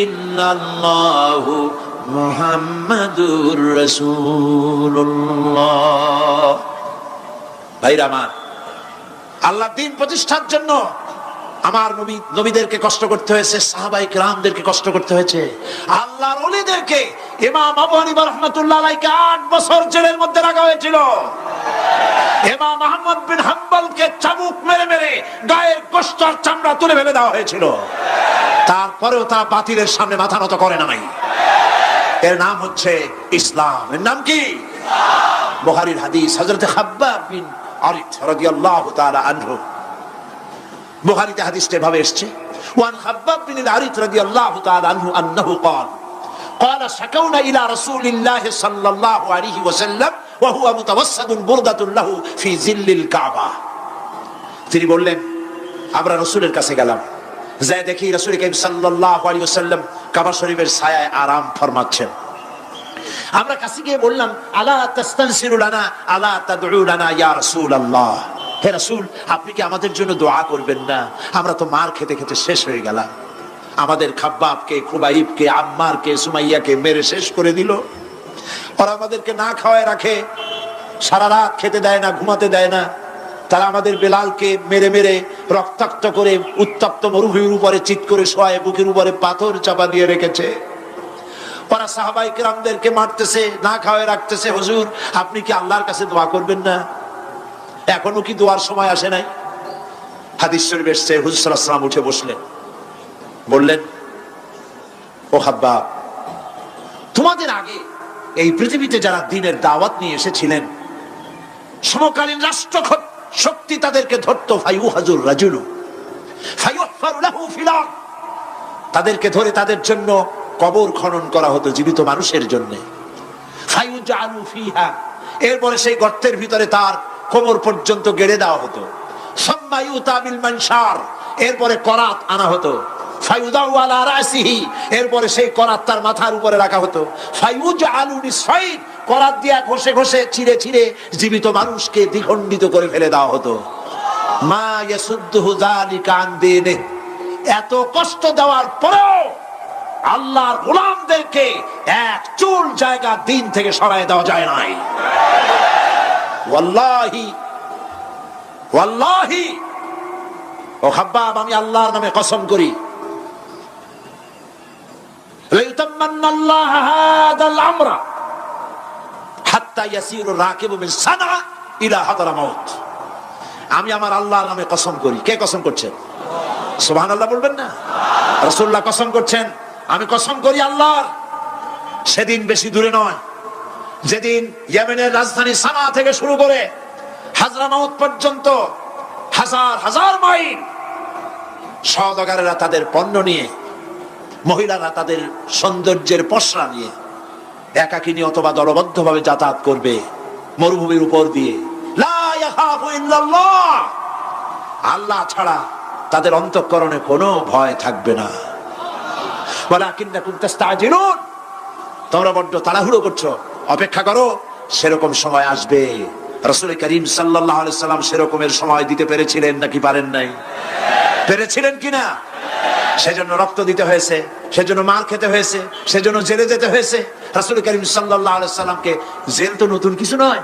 ইল্লাল্লাহু মুহাম্মাদুর রাসূলুল্লাহ। ভাইরা আমার, আল্লাহর দ্বীন প্রতিষ্ঠার জন্য আমার নবীদেরকে কষ্ট করতে হয়েছে, সাহাবায়ে কেরামদেরকে কষ্ট করতে হয়েছে, আল্লাহর ওলিদেরকে, ইমাম আবু হানিফা রাহমাতুল্লাহ আলাইহি 8 বছর জেলের মধ্যে রাখা হয়েছিল। ইমাম আহমদ বিন হাম্বলকে চাবুক মেরে মেরে গায়ের গোশত আর চামড়া তুলে ফেলে দেওয়া হয়েছিল। তারপরেও তারা বাতিলের সামনে মাথা নত করে নাই। এর নাম হচ্ছে ইসলাম। এর নাম কি? বুখারীর হাদিস, হযরত খাব্বাব বিন আরিত রাদিয়াল্লাহু তাআলা আনহু, বুখারীতে হাদিসটা এভাবে এসেছে, ওয়ান খাব্বাব বিন আরিত রাদিয়াল্লাহু তাআলা আনহু আন্নাহু قال قال شكونا الى رسول الله صلى الله عليه وسلم وهو متوسد بردة له في ظل الكعبة। তিনি বললেন, আমরা রাসূলের কাছে গেলাম, যাই দেখি রাসূল করিম সাল্লাল্লাহু আলাইহি ওয়াসাল্লাম কাবা শরীফের ছায়ায় আরাম ফরমাচ্ছেন। আমরা কাছে গিয়ে বললাম, আলা তাস্তানসিরু লানা আলা তাদউ লানা ইয়া রাসূলুল্লাহ, হে রাসূল আপনি কি আমাদের জন্য দোয়া করবেন না? আমরা তো মার খেতে খেতে শেষ হয়ে গেলাম, আমাদের খাব্বাবকে, খুবাইবকে, আম্মারকে, সুমাইয়াকে মেরে শেষ করে দিল। ওরা আমাদেরকে না খাওয়ায় রাখে, সারা রাত খেতে দেয় না, ঘুমাতে দেয় না। তারা আমাদের বেলালকে মেরে মেরে রক্তাক্ত করে উত্তপ্ত মরুভূমির উপরে চিৎ করে শোয়ায়, বুকের উপরে পাথর চাপা দিয়ে রেখেছে। ওরা সাহাবায়ে কেরামদেরকে মারতেছে, না খাওয়ায় রাখতেছে। হুজুর আপনি কি আল্লাহর কাছে দোয়া করবেন না? এখনো কি দোয়ার সময় আসে নাই? হাদিস শরীফ এসেছে, হুজুর সাল্লাল্লাহু আলাইহি ওয়াসাল্লাম উঠে বসলেন, বললেন, ও খাব্বাব, তোমাদের আগে এই পৃথিবীতে যারা দ্বীনের দাওয়াত নিয়ে এসেছিলেন, সমকালীন রাষ্ট্র শক্তি তাদেরকে ধরত, ফায়ুহাজুর রাজুলু ফায়ুহফারু লাহু ফিল আরদ, তাদেরকে ধরে তাদের জন্য কবর খনন করা হতো জীবিত মানুষের জন্য। ফায়ুজআলু ফিহা, এরপরে সেই গর্তের ভিতরে তার কোমর পর্যন্ত গেড়ে দেওয়া হতো। সুম্মা ইউতা বিল মানশার, এরপরে করাত আনা হতো। ফায়ুদাউ আলা রাসিহি, এরপরে সেই করাত তার মাথার উপরে রাখা হতো। ফায়ুজআলু নিসফাইন, করাত দিয়ে ঘষে ঘষে ছিঁড়ে ছিঁড়ে জীবিত মানুষকে দ্বিখণ্ডিত করে ফেলে দেওয়া হতো। মা ইয়াসুদ্দুহু যালিকা আন দীনিহি, এত কষ্ট দেওয়ার পরেও আল্লাহর গোলামদেরকে এক চুল জায়গা দ্বীন থেকে সরায় দেওয়া যায় নাই। ওয়াল্লাহি ওয়াল্লাহি, ও খাব্বাব আমি আল্লাহর নামে কসম করি, লাইতামান্নাল্লাহু হাদাল আমরা হাত্তা ইয়াসিরু রাকিবু মিন সানআ ইলা হাদরামাউত, আমি আমার আল্লাহর নামে কসম করি। কে কসম করছেন? সুবহানাল্লাহ বলবেন না? রাসূলুল্লাহ কসম করছেন, আমি কসম করি আল্লাহর, সেদিন বেশি দূরে নয়, যেদিন ইয়েমেনের রাজধানী সানা থেকে শুরু করে হাজরামাউত পর্যন্ত হাজার হাজার মাইল সওদাগরেরা তাদের পণ্য নিয়ে, মহিলারা তাদের সৌন্দর্যের পসরা নিয়ে একাকিনী অথবা দলবদ্ধভাবে যাতায়াত করবে মরুভূমির উপর দিয়ে। লা ইয়াখাফু ইল্লাল্লাহ, আল্লাহ ছাড়া তাদের অন্তঃকরণে কোনো ভয় থাকবে না। ওয়ালাকিন্নাকুম তাস্তাজিলুন, তোমরা বড্ড তাড়াহুড়ো করছো, অপেক্ষা করো, সেরকম সময় আসবে। রাসূল করিম সাল্লাল্লাহু আলাইহি সাল্লাম সেরকমের সময় দিতে পেরেছিলেন নাকি পারেন নাই? পেরেছিলেন কিনা? সেজন্য রক্ত দিতে হয়েছে, সেজন্য মার খেতে হয়েছে, সেজন্য জেলে যেতে হয়েছে। রাসূল করিম সাল্লাল্লাহু আলাইহি সাল্লামকে, জেল তো নতুন কিছু নয়।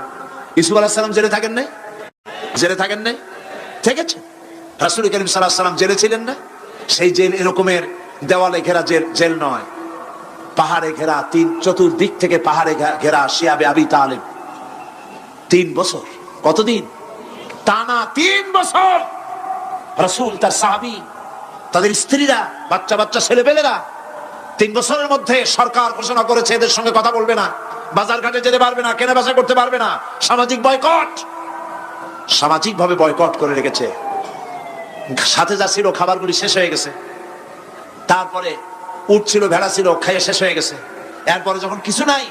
ইউসুফ আলাইহিস সালাম জেলে থাকেন নাই? জেলে থাকেন নাই? ঠিক আছে, রাসূল করিম সাল্লাল্লাহু আলাইহি সাল্লাম জেলে ছিলেন না? সেই জেল এরকমের দেওয়ালে ঘেরা জেল নয়, পাহাড়ে ঘেরা, চতুর্দিক থেকে পাহাড়ে ঘেরা শিয়াবে আবি তালেব। 3 বছর, কতদিন? টানা 3 বছর রাসূল, তার সাহাবী, তাদের স্ত্রীরা, বাচ্চা বাচ্চা ছেলেপেলেরা 3 বছরের মধ্যে সরকার ঘোষণা করেছে এদের সঙ্গে কথা বলবে না, বাজার ঘাটে যেতে পারবে না, কেনা বেচা করতে পারবে না, সামাজিক বয়কট, সামাজিক ভাবে বয়কট করে রেখেছে। সাথে যা ছিল খাবারগুলি শেষ হয়ে গেছে, তারপরে উট ছিল, ভেড়া ছিল, খাইয়ে শেষ হয়ে গেছে। এরপরে যখন কিছু নাই,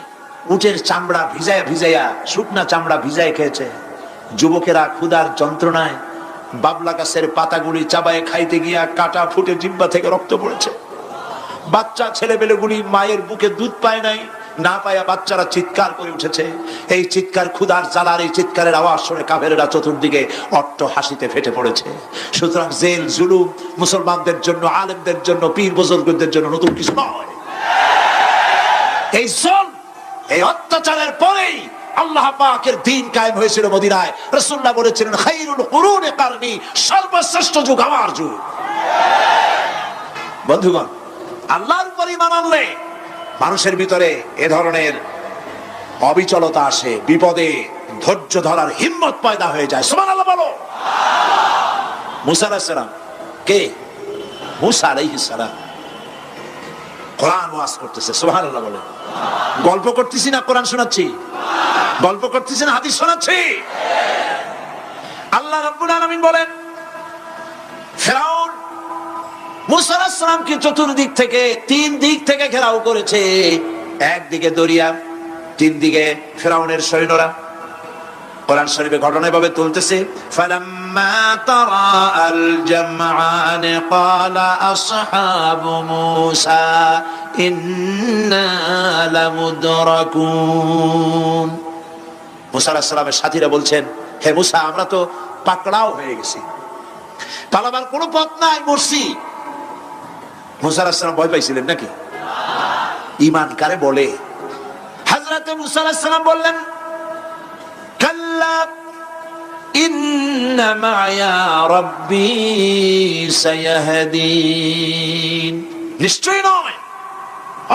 উটের চামড়া ভিজাইয়া ভিজাইয়া, শুকনা চামড়া ভিজাই খেয়েছে। যুবকেরা ক্ষুধার যন্ত্রণায় বাবলা গাছের পাতাগুলি চাবায়ে খাইতে গিয়া কাটা ফুটে জিহ্বা থেকে রক্ত পড়েছে। বাচ্চা ছেলেবেলেগুলি মায়ের বুকে দুধ পায় নাই, না পায়া বাচ্চারা চিৎকার করে উঠেছে। এই চিৎকার, ক্ষুধার জ্বালার এই চিৎকারের আওয়াজ শুনে কাফেরেরা চতুর্দিকে অট্ট হাসিতে ফেটে পড়েছে। সুতরাং জেল জুলুম মুসলমানদের জন্য, আলেমদের জন্য, পীর বুজুর্গদের জন্য নতুন কিছু নয়। এই জুলম, এই অত্যাচারের পরেই আল্লাহ পাকের দ্বীন কায়েম হয়েছিল মদিনায়। রাসূলুল্লাহ বলেছিলেন, খায়রুল কুরুনি কারনি, সর্বশ্রেষ্ঠ যুগ আমার যুগ। বন্ধুগণ, আল্লাহর উপর ঈমান আনলে মানুষের ভিতরে এ ধরনের অবিচলতা আসে, বিপদে ধৈর্য ধরার হিম্মত পয়দা হয়ে যায়। সুবহানাল্লাহ বলো। মুসা আলাইহিস সালাম কে? মুসা আলাইহিস সালাম কোরআন ওয়াজ করতেছে। সুবহানাল্লাহ বলে। গল্প করতেছি না কোরআন শোনাচ্ছি? গল্প করতেছি না হাদিস শোনাচ্ছি? আল্লাহ রাব্বুল আলামিন বলেন, ফিরাউন মুসা আলাইহিস সালামকে চতুর্দিক থেকে, তিন দিক থেকে ঘেরাও করেছে। একদিকে দরিয়া, তিন দিকে ফিরাউনের সৈন্যরা। কোরআন শরীফে ঘটনা এভাবে তুলতেছে, ফালাম্মা তারাআল জামআন ক্বালা আসহাবু মূসা ইন্না লামুদরাকুন। মুসা আলাইহিস সালামের সাথীরা বলছেন, হে মুসা, আমরা তো পাকড়াও হয়ে গেছি, পালাবার কোনো পথ নাই, মরছি। মুসা আলাইহিস সালাম ভয় পাইছিলেন নাকি? ঈমান কারে বলে? হযরত মুসা আলাইহিস সালাম বললেন, কাল্লা ইন্না মা'য়া রাব্বী সায়াহদিন। নিশ্চয়ই নয়,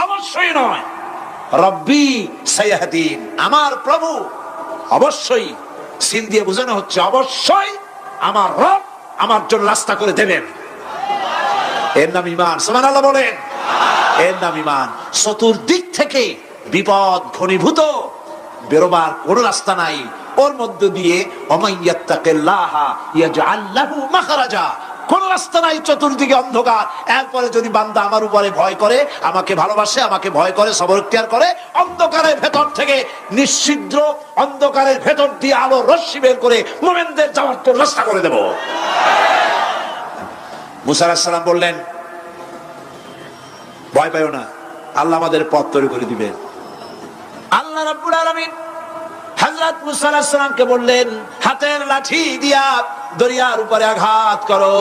অবশ্যই নয়, রব্বী সায়াহদিন, আমার প্রভু অবশ্যই, সিন দিয়ে বোঝানো হচ্ছে অবশ্যই আমার রব আমার জন্য রাস্তা করে দেবেন। এর নাম ঈমান। সুবহানাল্লাহ বলেন। এর নাম ঈমান। চতুর্দিক থেকে বিপদ ঘনীভূত, বেরোবার কোন রাস্তা নাই। ওর মধ্য দিয়ে ওমাইয়াত্তাকিল্লাহা ইয়াজআল লাহু মাখরাজা, কোন রাস্তা নাই, চতুর্দিকে অন্ধকার। এরপরে যদি বান্দা আমার উপরে ভয় করে, আমাকে ভালোবাসে, আমাকে ভয় করে, সবর ইখতিয়ার করে, অন্ধকারের ভেতর থেকে নিশ্ছিদ্র অন্ধকারের ভেতর দিয়ে আলো রশ্মি বের করে মুমিনদের যাওয়ার তো রাস্তা করে দেব। মুসা আলাইহিস সালাম বললেন, ভয় পাইও না, আল্লাহ আমাদের পথ তৈরি করে দিবেন। আল্লাহ রাব্বুল আলামিন হযরত মুসা আলাইহিস সালামকে বললেন, হাতের লাঠি দিয়া দরিয়ার উপরে আঘাত করো।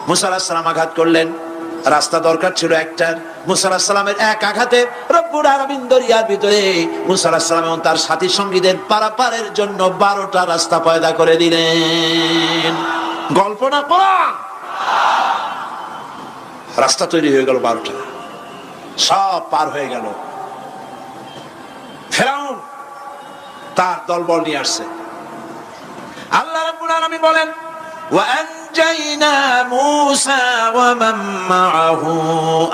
মুসা আলাইহিস সালাম আঘাত করলেন। রাস্তা দরকার ছিল একটার। মুসা আলাইহিস সালামের এক আঘাতে রব্বুল আলামিন দরিয়ার ভিতরে মুসা আলাইহিস সালাম এবং তার সাথী সঙ্গীদের পারাপারের জন্য 12টা রাস্তা পয়দা করে দিলেন। গল্প না কোরআন। রাস্তা তৈরি হয়ে গেল 12টা, সব পার হয়ে গেল। ফিরাউন তার দলবল নিয়ে আসছে। আল্লাহ রাব্বুল আলামিন বলেন, ওয়া আনজাইনা মূসা ওয়া মান মা'আহু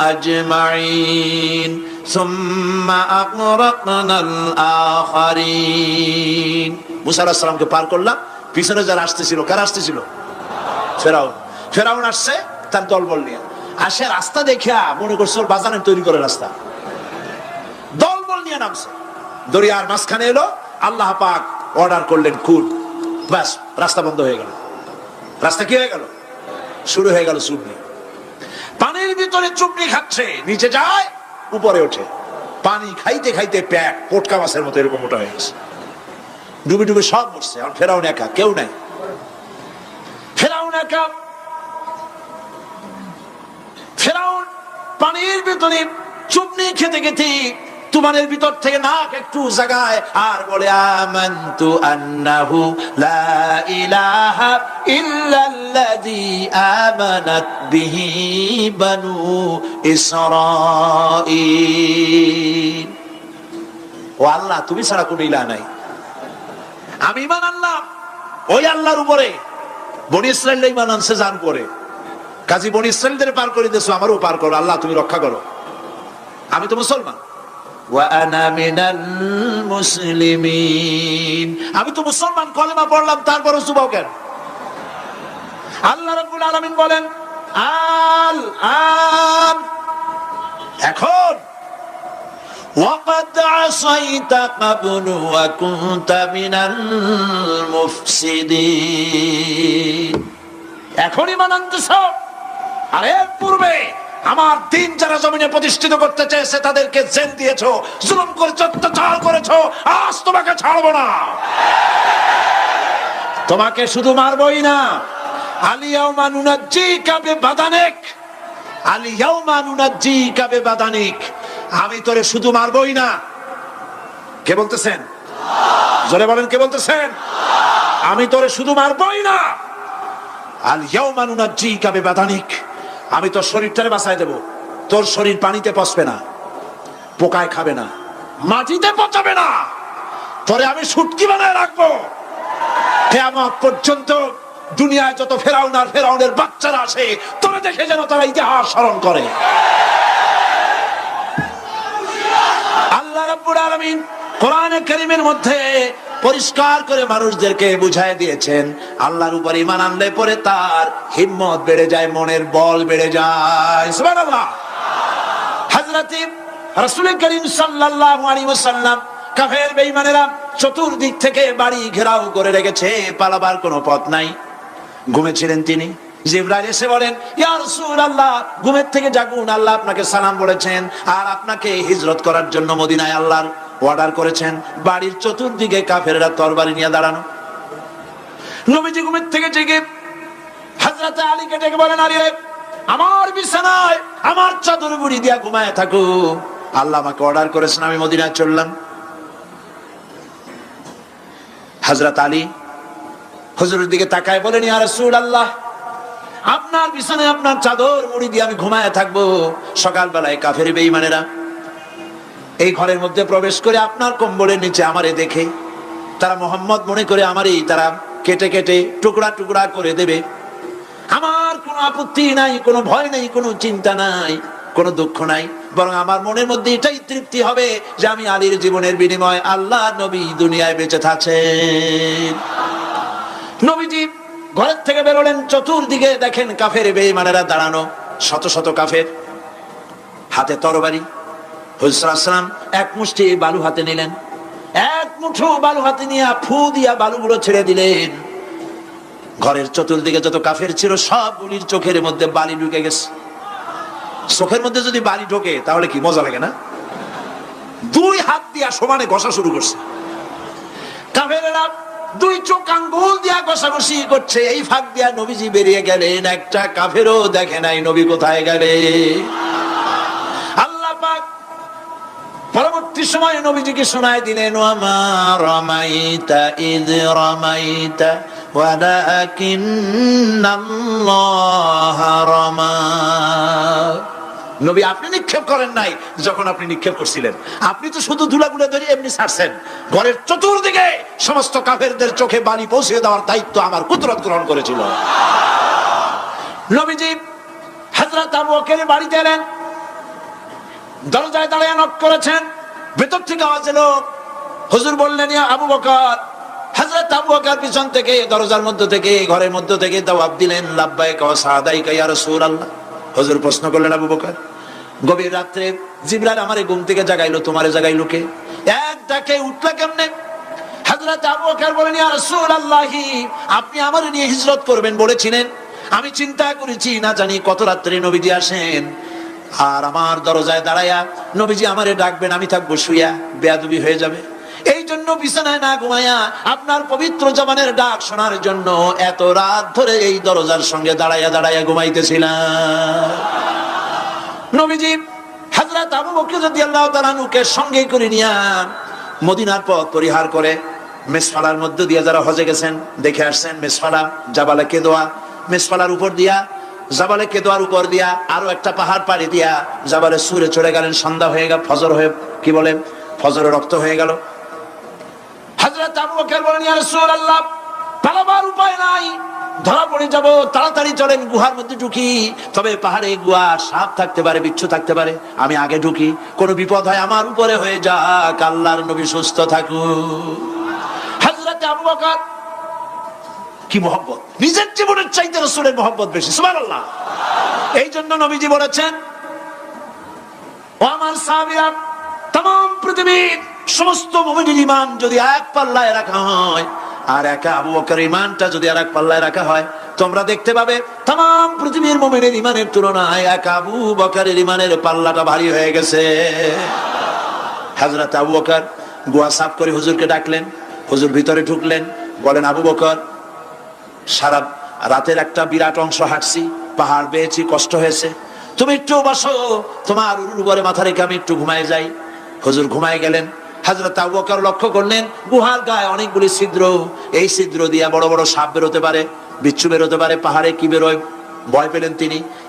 আজমাইন সুম্মা আগরাকনাল আখারিন। মূসা আলাইহিস সালামকে পার করলাম, পিছনে যারা আসতেছিল, কারা আসতেছিল? ফিরাউন। ফিরাউন আসছে তার দলবল নিয়ে। আসে রাস্তা দেখা মনে করছে ওর বাজারে তৈরি করে রাস্তা, দলবল নিয়ে নামছে। দরিয়ার মাঝখানে এলো, আল্লাহ পাক অর্ডার করলেন কুল, বাস রাস্তা বন্ধ হয়ে গেল। রাস্তা কি হয়ে গেল? শুরু হয়ে গেল চুবনি। পানির ভিতরে চুবনি খাচ্ছে, নিচে যায়, উপরে ওঠে। পানি খাইতে খাইতে প্যাক পোটকা মাছের মতো এরকম মোটা হয়ে গেছে। ডুবে ডুবে সব মরছে। এখন ফেরাউন একা, কেউ নাই। ফেরাউন একা। ফেরাউন পানির ভিতরে চুবনি খেতে খেতে তুমানের ভিতর থেকে নাক একটু জাগায় আর বলে, আমানতু আন্নাহু লা ইলাহা ইল্লাল্লাযী আমানাত বিহি বানু ইসরাঈল। ও আল্লাহ, তুমি ছাড়া কোনো ইলাহ নাই, আমি ঈমান আনলাম ওই আল্লাহর উপরে। বনি ইসরাঈল ঈমান আনছে যার উপরে, কাজী বনি ইসরাঈলদের পার করে দিয়েছো, আমারও পার করো। আল্লাহ তুমি রক্ষা করো, আমি তো মুসলমান। ওয়া আনা মিনাল মুসলিমিন। আমি তো মুসলমান, কলেমা পড়লাম, তারপরও চুবাও কেন? আল্লাহ রাব্বুল আলামিন বলেন আল আন, এখন ওয়াকাদ আসাইতা ক্বাবলু ওয়া কুনতা মিনাল মুফসিদিন, এখন ঈমান আনতেছ, আর এর পূর্বে আমার দিন যারা জমিনে প্রতিষ্ঠিত করতে চেয়েছে তাদেরকে জেল দিয়েছো, জুলুম করেছো, অত্যাচার করেছো, আজ তোমাকে ছাড়বো না। তোমাকে শুধু মারবই না, আলিয়াউমা নুনাজ্জিকা বিবাদানিক, আলিয়াউমা নুনাজ্জিকা বিবাদানিক, আমি তোরে শুধু মারবই না। কে বলতেছেন? জোরে বলেন, কে বলতেছেন? আমি তোরে শুধু মারবই না, আলিয়াউমা নুনাজ্জিকা বিবাদানিক, আমি তোর শরীরটারে বাঁচায় দেব। তোর শরীর পানিতে পচবে না, পোকায় খাবে না, মাটিতে পচাবে না, তোরে আমি শুটকি বানায় রাখবো। কিয়ামত পর্যন্ত দুনিয়ায় যত ফেরাউন আর ফেরাউনের বাচ্চারা আসে, তোরে দেখে যেন তারা ইতিহাস স্মরণ করে। আল্লাহ রাব্বুল আলামিন কোরআনে কারীমের মধ্যে পরিষ্কার করে মানুষদেরকে বুঝায় দিয়েছেন, আল্লাহর উপর ঈমান আনলে পরে তার হিম্মত বেড়ে যায়, মনের বল বেড়ে যায়। সুবহানাল্লাহ। হযরত রাসূল করিম সাল্লাল্লাহু আলাইহি ওয়াসাল্লাম কাফের বেঈমানেরা চতুর্দিক থেকে বাড়ি ঘেরাও করে রেখেছে, পালাবার কোনো পথ নাই। ঘুমেছিলেন তিনি, জিবরাইল এসে বলেন, ইয়া রাসূলুল্লাহ, ঘুমের থেকে জাগুন, আল্লাহ আপনাকে সালাম বলেছেন, আর আপনাকে হিজরত করার জন্য মদিনায় আল্লাহর অর্ডার করেছেন। বাড়ির চতুর্দিকে কাফেররা তরবারি নিয়ে দাঁড়ানো। নবীজি ঘুমের থেকে জেগে হযরত আলীকে ডেকে বলেন, আলী রে, আমার বিছানায় আমার চাদর মুড়ি দিয়া ঘুমায় থাকো, আল্লাহ আমাকে অর্ডার করেছেন, আমি মদিনায় চললাম। হযরত আলী হুজুরের দিকে তাকায় বলেন, ইয়া রাসূলুল্লাহ, আপনার বিছানায় আপনার চাদর মুড়ি দিয়ে আমি ঘুমায় থাকবো, সকালবেলায় কাফের বেঈমানেরা এই ঘরের মধ্যে প্রবেশ করে আপনার কম্বলের নিচে আমারে দেখে তারা মোহাম্মদ মনে করে আমারই তারা কেটে কেটে টুকরা টুকরা করে দেবে। আমার কোনো আপত্তি নাই, কোনো ভয় নাই, কোনো চিন্তা নাই, কোনো দুঃখ নাই, বরং আমার মনের মধ্যে এটাই তৃপ্তি হবে যে আমি আলীর জীবনের বিনিময়ে আল্লাহ নবী দুনিয়ায় বেঁচে থাকেন। নবীজি ঘরের থেকে বেরোলেন, চতুর্দিকে দেখেন কাফের বেঈমানেরা দাঁড়ানো, শত শত কাফের, হাতে তরবারি। হুজুর সাল্লাল্লাহু আলাইহি ওয়াসাল্লাম এক মুষ্টি বালু হাতে নিলেন, এক মুঠো বালু হাতে নিয়ে ফু দিয়া বালুগুলো ছেড়ে দিলেন। ঘরের চতুর্দিকে যত কাফের ছিল সবগুলির চোখের মধ্যে বালি ঢুকে গেছে। চোখের মধ্যে যদি বালি ঢোকে তাহলে কি মজা লাগে না? দুই হাত দিয়া সমানে ঘষা শুরু করছে কাফেরেরা, দুই চোখ আঙ্গুল দিয়া ঘষাঘষি করছে। এই ফাঁক দিয়া নবীজি বেরিয়ে গেলেন, একটা কাফেরও দেখে নাই নবী কোথায় গেলে। আল্লাহ পাক পরবর্তী সময়ে নবীজিকে শোনায় দিলেন, ওয়ামা রামাইতা ইয রামাইতা ওয়ালাকিন্নাল্লাহা রামা। নবী, আপনি নিক্ষেপ করেন নাই যখন আপনি নিক্ষেপ করছিলেন, আপনি তো শুধু ধুলাগুলো ধরে এমনি ছাড়ছেন। ঘরের চতুর্দিকে সমস্ত কাফেরদের চোখে বালি পৌঁছে দেওয়ার দায়িত্ব আমার কুদরত গ্রহণ করেছিল। নবীজি হযরত আবু বকরের বাড়িতে এলেন, দরজায় দাঁড়িয়ে নক করেছেন, ভেতর থেকে আওয়াজ এলো। হুজুর বললেন, ইয়া আবু বকর। হযরত আবু বকর পিছন থেকে দরজার মধ্য থেকে ঘরের মধ্য থেকে জবাব দিলেন, লাব্বাইকা ওয়া সাদাইকা ইয়া রাসূলুল্লাহ। হুজুর প্রশ্ন করলেন, আবু বকর, গভীর রাত্রে জিবরাইল আমারে ঘুম থেকে জাগাইলো, তোমারে জাগাইলো কে? এক ডাকে উঠলা কেমনে? হযরত আবু বকর বলেন, ইয়া রাসূলুল্লাহ, আপনি আমারে নিয়ে হিজরত করবেন বলেছিলেন, আমি চিন্তা করেছি না জানি কত রাত্রে নবীজি আসেন, আর আমার দরজায় দাঁড়ায়া নবীজি আমারে ডাকবেন, আমি থাকবো শুইয়া, বেয়াদবি হয়ে যাবে। এই জন্য বিছানায় না ঘুমায়া আপনার পবিত্র জবানের ডাক শোনার জন্য এত রাত ধরে এই দরজার সঙ্গে দাঁড়ায়া দাঁড়ায়া ঘুমাইতেছিলাম। নবীজি হযরত আবু বকর রাদিয়াল্লাহু তাআলা আনহুকে সঙ্গে করে নিয়া মদিনার পথ পরিহার করে মেসফালার মধ্য দিয়ে যারা হজে গেছেন দেখে আসছেন, মেসফালা জাবালে কেদোয়া, মেসফালার উপর দিয়া জাবালে কেদোয়ার উপর দিয়া আরো একটা পাহাড় পাড়ি দিয়া জাবালে সুরে চলে গেলেন। সন্ধ্যা হয়ে গেল, ফজর হয়ে কি বলে ফজরের রক্ত হয়ে গেল। হযরত আবু বকর বলেন, ইয়া রাসূলুল্লাহ, পালাবার উপায় নাই, ধরা পড়ে যাব, তাড়াতাড়ি চলেন গুহার মধ্যে ঢুকি। তবে পাহাড়ে গুহা, সাপ থাকতে পারে, বিচ্ছু থাকতে পারে, আমি আগে ঢুকি, কোনো বিপদ হয় আমার উপরে হয়ে যাক, আল্লাহর নবী সুস্থ থাকুক। হযরত আবু বকর কি মহব্বত, নিজের জীবনের চাইতে রাসূলের মহব্বত বেশি, সুবহানাল্লাহ। এই জন্য নবীজি বলেছেন, ও আমার সাহাবীরা, तमाम পৃথিবীর সমস্ত মুমিনের ঈমান যদি এক পাল্লায় রাখা হয়, আর একা আবু বকরের ঈমানটা যদি আরেক পাল্লায় রাখা হয়, তোমরা দেখতে পাবে तमाम পৃথিবীর মুমিনের ঈমানের তুলনায় একা আবু বকরের ঈমানের পাল্লাটা ভারী হয়ে গেছে। হযরত আবু বকর গুহা সাফ করে হুজুরকে ডাকলেন, হুজুর ভিতরে ঢুকলেন, বলেন, আবু বকর, সারা রাতের একটা বিরাট অংশ হাঁটছি, পাহাড় বেয়েছি, কষ্ট হয়েছে, তুমি একটু বসো, তোমার উপরে মাথা রেখে আমি একটু ঘুমায় যাই। হুজুর ঘুমায় গেলেন। হযরত আবু বকর লক্ষ্য করলেন গুহার গায়ে অনেকগুলি ছিদ্র, এই ছিদ্র দিয়ে বড় বড় সাপ বেরোতে পারে, বিচ্ছু বেরোতে পারে, পাহাড়ে কি বেরোয়, ভয় পেলেন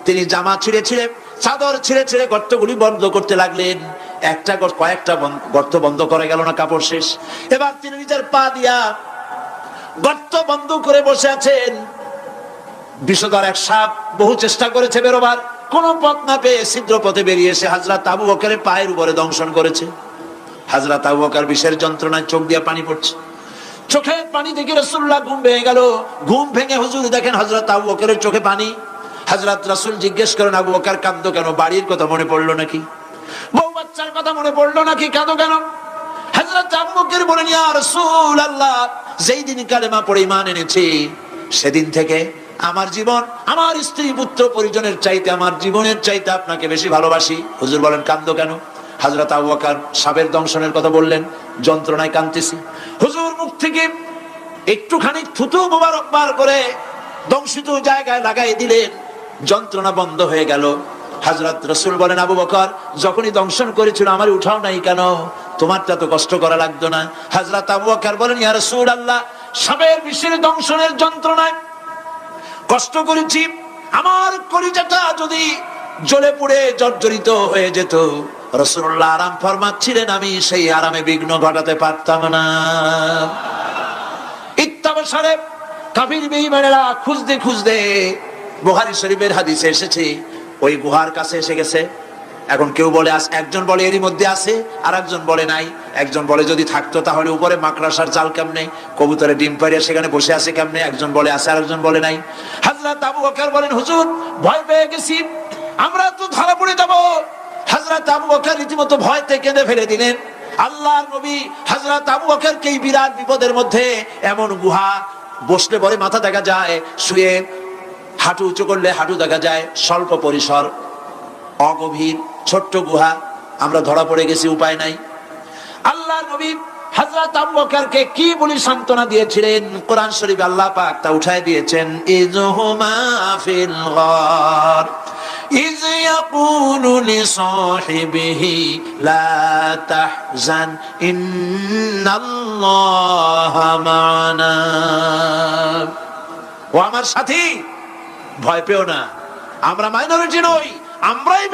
তিনি জামা ছিঁড়ে ছিঁড়ে, চাদর ছিঁড়ে ছিঁড়ে গর্তগুলি বন্ধ করতে লাগলেন। কয়েকটা গর্ত বন্ধ করা গেল না, কাপড় শেষ। এবার তিনি নিজের পা দিয়া গর্ত বন্ধ করে বসে আছেন। বিষধর এক সাপ বহু চেষ্টা করেছে বেরোবার, কোন পথ না পেয়ে ছিদ্র পথে বেরিয়ে এসে হযরত আবু বকরের পায়ের উপরে দংশন করেছে। হযরত আবু বকর বিষের যন্ত্রণায় চোখ দিয়ে পানি পড়ছে, চোখের পানি দেখে রাসূলুল্লাহ ঘুম ভেঙে গেল। ঘুম ভেঙে হুজুর দেখেন হযরত আবু বকরের চোখে পানি। হযরত রাসূল জিজ্ঞেস করেন, আবু বকর কাঁদো কেন? বাড়ির কথা মনে পড়লো নাকি? বউ বাচ্চার কথা মনে পড়লো নাকি? কাঁদো কেন? হযরত আবু বকর বলেন, ইয়া রাসূলুল্লাহ, যেই দিন কালেমা পড়ে ঈমান এনেছি, সেদিন থেকে আমার জীবন, আমার স্ত্রী পুত্র পরিজনের চাইতে, আমার জীবনের চাইতে আপনাকে বেশি ভালোবাসি। হুজুর বলেন, কাঁদো কেন? হযরত আবু বকর সাপের দংশনের কথা বললেন, যন্ত্রণায় কাঁদতেছি। হুজুর মুখ থেকে একটুখানি থুতু মোবারক বার করে দংশিত জায়গায় লাগাই দিলেন, যন্ত্রণা বন্ধ হয়ে গেল। হযরত রাসূল বলেন, আবু বকর, যখনই দংশন করেছিল আমার উঠাও নাই কেন? তোমারটা তো কষ্ট করা লাগতো না। হযরত আবু বকর বলেন, ইয়া রাসূলুল্লাহ, সাপের বিষের দংশনের যন্ত্রণায় কষ্ট করেছি, আমার কলিজাটা যদি জ্বলে পুড়ে জর্জরিত হয়ে যেত, রাসূলুল্লাহ আরাম ফরমাচ্ছিলেন, আমি সেই আরামে বিঘ্ন ঘটাতে পারতাম না। ইত্তাবসারে কাফির বেঈমানেরা খুঁজতে খুঁজতে, বুখারী শরীফের হাদিসে এসেছে, ওই গুহার কাছে এসে গেছে। এখন কেউ বলে একজন বলে এরই মধ্যে আছে, আর একজন বলে নাই। একজন বলে যদি থাকতো তাহলে উপরে মাকড়াসার জাল কেমনে, কবুতরের ডিম পাড়িয়া সেখানে বসে আছে কেমনে? একজন বলে আছে, আর একজন বলে নাই। হযরত আবু বকর বলেন, হুজুর ভয় পেয়ে গেছি, আমরা তো ধরা পড়ে যাব। হযরত আবু বকর রীতিমতো ভয়তে কেঁদে ফেলে দিলেন। আল্লাহর নবী হযরত আবু বকরকে এই বিরাট বিপদের মধ্যে, এমন গুহা, বসলে পরে মাথা দেখা যায়, শুয়ে হাঁটু উঁচু করলে হাঁটু দেখা যায়, স্বল্প পরিসর, অগভীর ছোট্ট গুহা, আমরা ধরা পড়ে গেছি, উপায় নাই। আল্লাহর নবী হযরত আবু বকরকে কি বলি সান্ত্বনা দিয়েছিলেন, কোরআন শরীফে আল্লাহ পাক তা উঠায় দিয়েছেন, ইযহুমা ফিল গার ইয ইয়াকুলু লিসাহিবিহি লা তাহজান ইন্নাল্লাহা মা'ানা। ও আমার সাথী, ভয় পেও না, আমরা মাইনরিটি নই, আমরাই